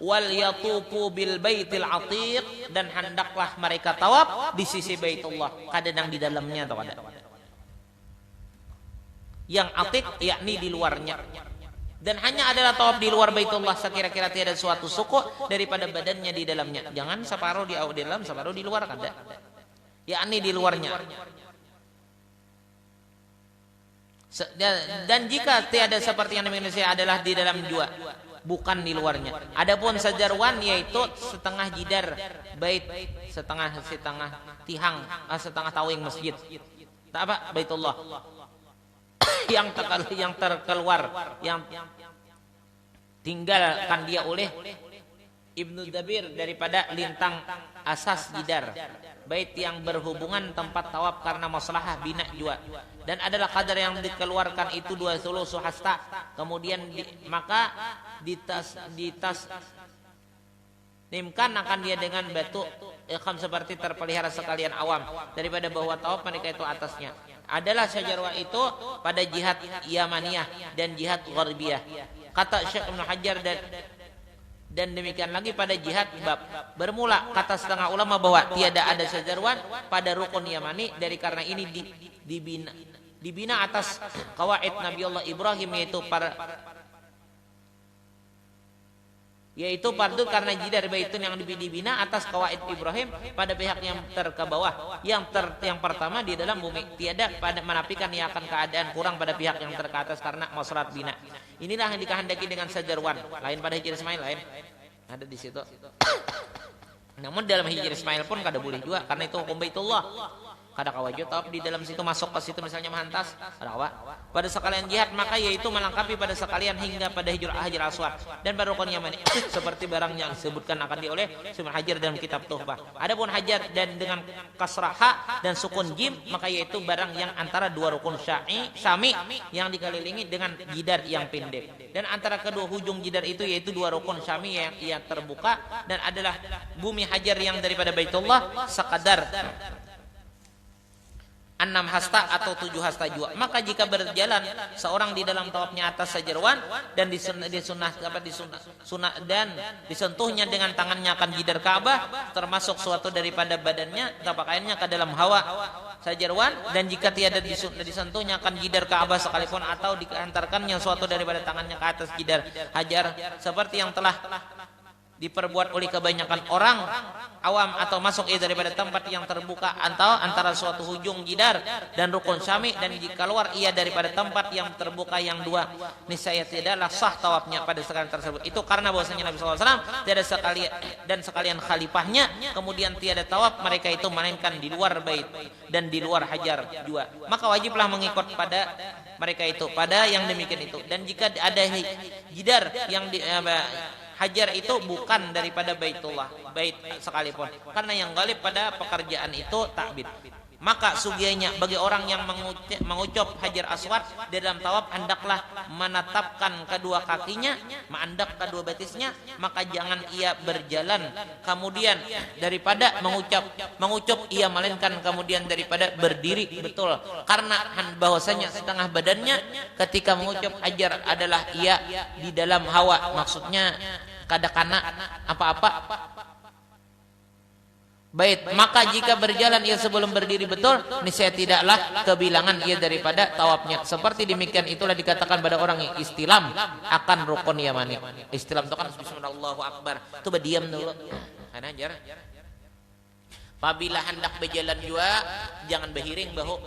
Wal yatufu bil baitil atiq, dan hendaklah mereka tawaf di sisi Baitullah, kadang di dalamnya atau ada. Yang atiq yakni di luarnya. Dan hanya adalah tawaf di luar Baitullah sekira-kira tiada suatu suku daripada badannya di dalamnya. Jangan separuh di dalam, separuh di luar, kada. Yakni di luarnya. Dan jika tiada seperti yang demikian adalah di dalam jua, bukan di luarnya. Adapun Sajarwan yaitu setengah jidar bait, setengah tihang, setengah tawing masjid. Tak apa, Baitullah. yang terkeluar, yang tinggalkan dia oleh Ibnu Dabir daripada lintang asas jidar bait yang berhubungan tempat tawaf karena maslahah bina jua, dan adalah kadar yang dikeluarkan itu 2 sulusu hasta, kemudian maka ditas nimkan akan dia dengan batu ikham seperti terpelihara sekalian awam daripada bahwa tawaf mereka itu atasnya adalah Sajarwa itu pada jihad Yamaniyah dan jihad Gharbiyah. Kata Syekh Ibnu Hajar dan demikian lagi pada jihad bab. Bermula kata setengah ulama bahwa tiada ada Sajarwan pada rukun Yamani dari karena ini dibina atas kawaid Nabiullah Ibrahim yaitu fardu karena jidar baitun yang dibina atas kawaid Ibrahim pada pihak yang ke bawah, yang pertama di dalam bumi, tiada pada menafikan yang akan keadaan kurang pada pihak yang ke atas karena maslahat bina. Inilah yang dikehendaki dengan Sajarwan, lain pada Hijr Ismail lain ada di situ. Namun dalam Hijr Ismail pun kada boleh juga karena itu hukum Baitullah. Kada kawajib tawaf di dalam situ, masuk ke situ misalnya menghantas, kada kawa. Pada sekalian jihad maka yaitu melengkapi pada sekalian hingga pada Hajar Aswad dan pada rukun Yamani seperti barang yang disebutkan akan oleh Ibnu Hajar dalam kitab Tuhfah. Adapun Hajar dan dengan kasrah ha dan sukun jim maka yaitu barang yang antara 2 rukun syami yang dikelilingi dengan jidar yang pendek, dan antara kedua hujung jidar itu yaitu 2 rukun syami yang terbuka, dan adalah bumi Hajar yang daripada Baitullah sekadar 6 hasta atau 7 hasta jua. Maka jika berjalan seorang di dalam tawafnya atas Sajarwan dan dan disentuhnya dengan tangannya akan jidar Ka'bah, termasuk suatu daripada badannya atau pakaiannya ke dalam hawa Sajarwan, dan jika tiada disentuhnya akan jidar Ka'bah sekalipun atau diantarkannya suatu daripada tangannya ke atas jidar Hajar seperti yang telah diperbuat oleh kebanyakan orang awam atau masuk daripada tempat yang terbuka atau antara suatu hujung jidar dan rukun syami, dan jika keluar ia daripada tempat yang terbuka yang 2, niscaya tidaklah sah tawafnya pada sekalian tersebut. Itu karena bahwasanya Nabi SAW tiada sekalian khalifahnya kemudian tiada tawaf mereka itu melainkan di luar bait dan di luar Hajar juga, maka wajiblah mengikut pada mereka itu pada yang demikian itu. Dan jika ada jidar yang Hajar itu bukan daripada Baitullah, bait sekalipun, karena yang galib pada pekerjaan itu takbir. Maka sugianya bagi orang yang mengucap hajar aswad di dalam tawaf, hendaklah menetapkan kedua kakinya, menandap kedua betisnya, maka jangan ia berjalan kemudian daripada mengucap ia, melainkan kemudian daripada berdiri. Betul, karena bahwasanya setengah badannya ketika mengucap hajar adalah ia di dalam hawa, maksudnya kada kana apa-apa. Baik, maka jika berjalan ia sebelum berdiri betul, niscaya tidaklah kebilangan ia daripada tawafnya. Seperti demikian itulah dikatakan pada orang yang istilam akan rukun yamani. Istilam itu kan bismillahirrahmanirrahim akbar. Itu berdiam dulu. Karena ajar. Apabila hendak berjalan juga jangan berhiring bahu,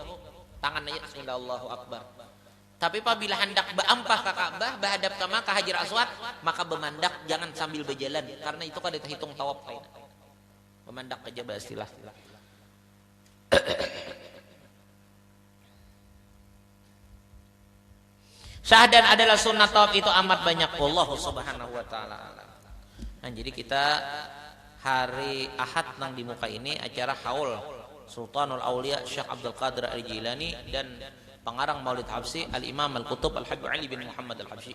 tangan aja bismillahirrahmanirrahim akbar. Tapi apabila hendak berampah ke Ka'bah, berhadap ke Makkah hajar aswad, maka bermandak jangan sambil berjalan, karena itu kan dihitung tawaf lain. Memandak aja istilah. Syahadan adalah sunnah tawaf itu amat banyak. Allah subhanahu wa ta'ala. Nah, jadi kita hari Ahad nang di muka ini acara haul Sultanul Aulia Syekh Abdul Qadir Al-Jilani dan pengarang Maulid Habsyi Al-Imam Al-Qutub Al-Habib Ali bin Muhammad Al-Habsyi.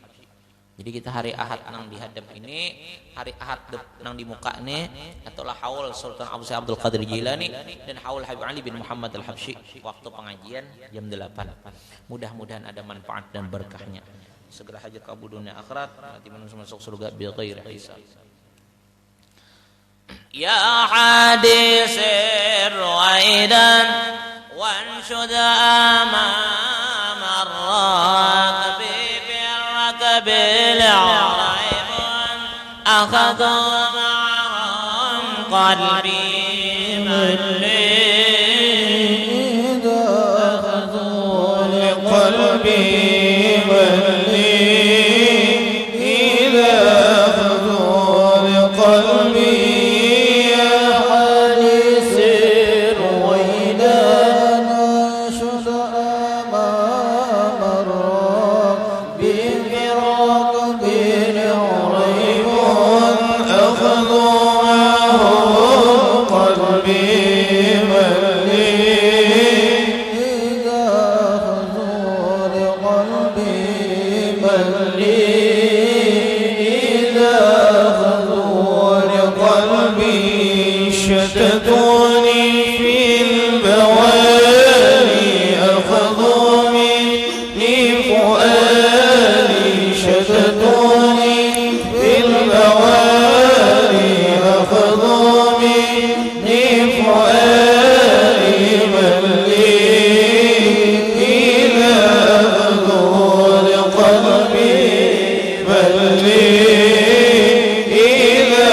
Jadi kita hari Ahad nang dihadap ini, hari Ahad nang di muka ini adalah haul Sultan Abdul Qadir Jilani dan haul Habib Ali bin Muhammad Al-Habsyi. Waktu pengajian jam 8. Mudah-mudahan ada manfaat dan berkahnya. Segera hajat kabul dunia akhirat, nanti masuk surga bi ghairi hisab. Ya hadisir waidan wanshud amam ar-rakbi بالعريب أخذوا معهم قلبي من إذا أخذوا لقلبي من إذا أخذوا لقلبي يا حديث الرويدان أنشد أمام الرب شتتوني في البواري أخذوا مني فؤادي شتتوني في البواري أخذوا مني فؤادي من لي إذا أخذوا لقلبي من لي إذا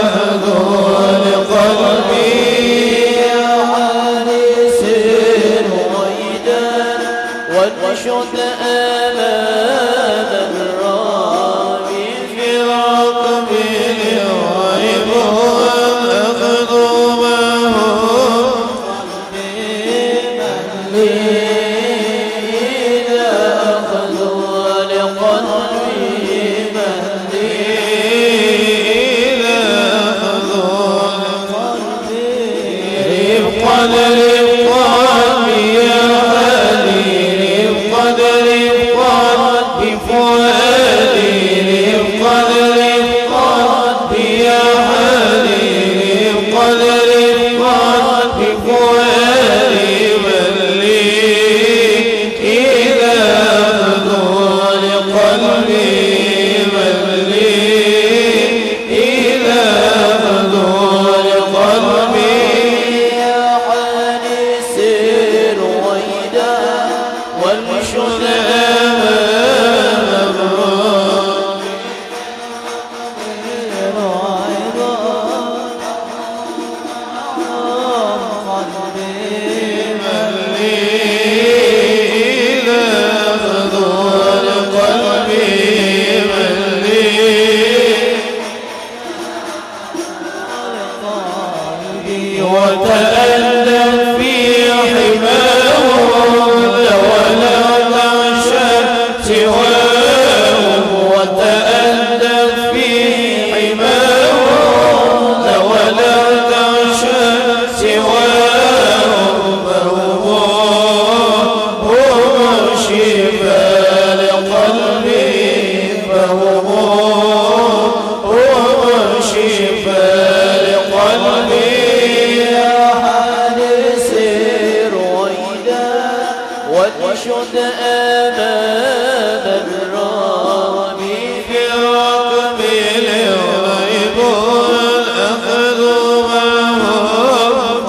أخذوا لقلبي يا حارس الرويدان وانشد آلام الرامي في ركب الغيب أخذوا معهم قلبي من لي إذا أخذوا لقلبي من لي إذا أخذوا لقلبي رفقا يا هادي رفقا بفؤادي رفقا يا هادي رفقا بفؤادي من لي إذا أخذوا لقلبي من لي إذا أخذوا لقلبي يا حارس الرويدان والمشهد أمام الرب قلبي من لي إذا أخذوا لقلبي من لي وتألم في حماه ولا تغشى سواه وتألم في حماه ولا تغشى سواه وشد أمام الرب في ركب الغيب الأخذ وهو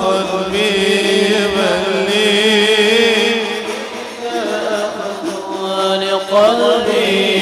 قلبي ملي لقلبي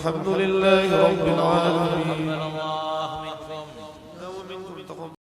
الحمد لله رب العالمين.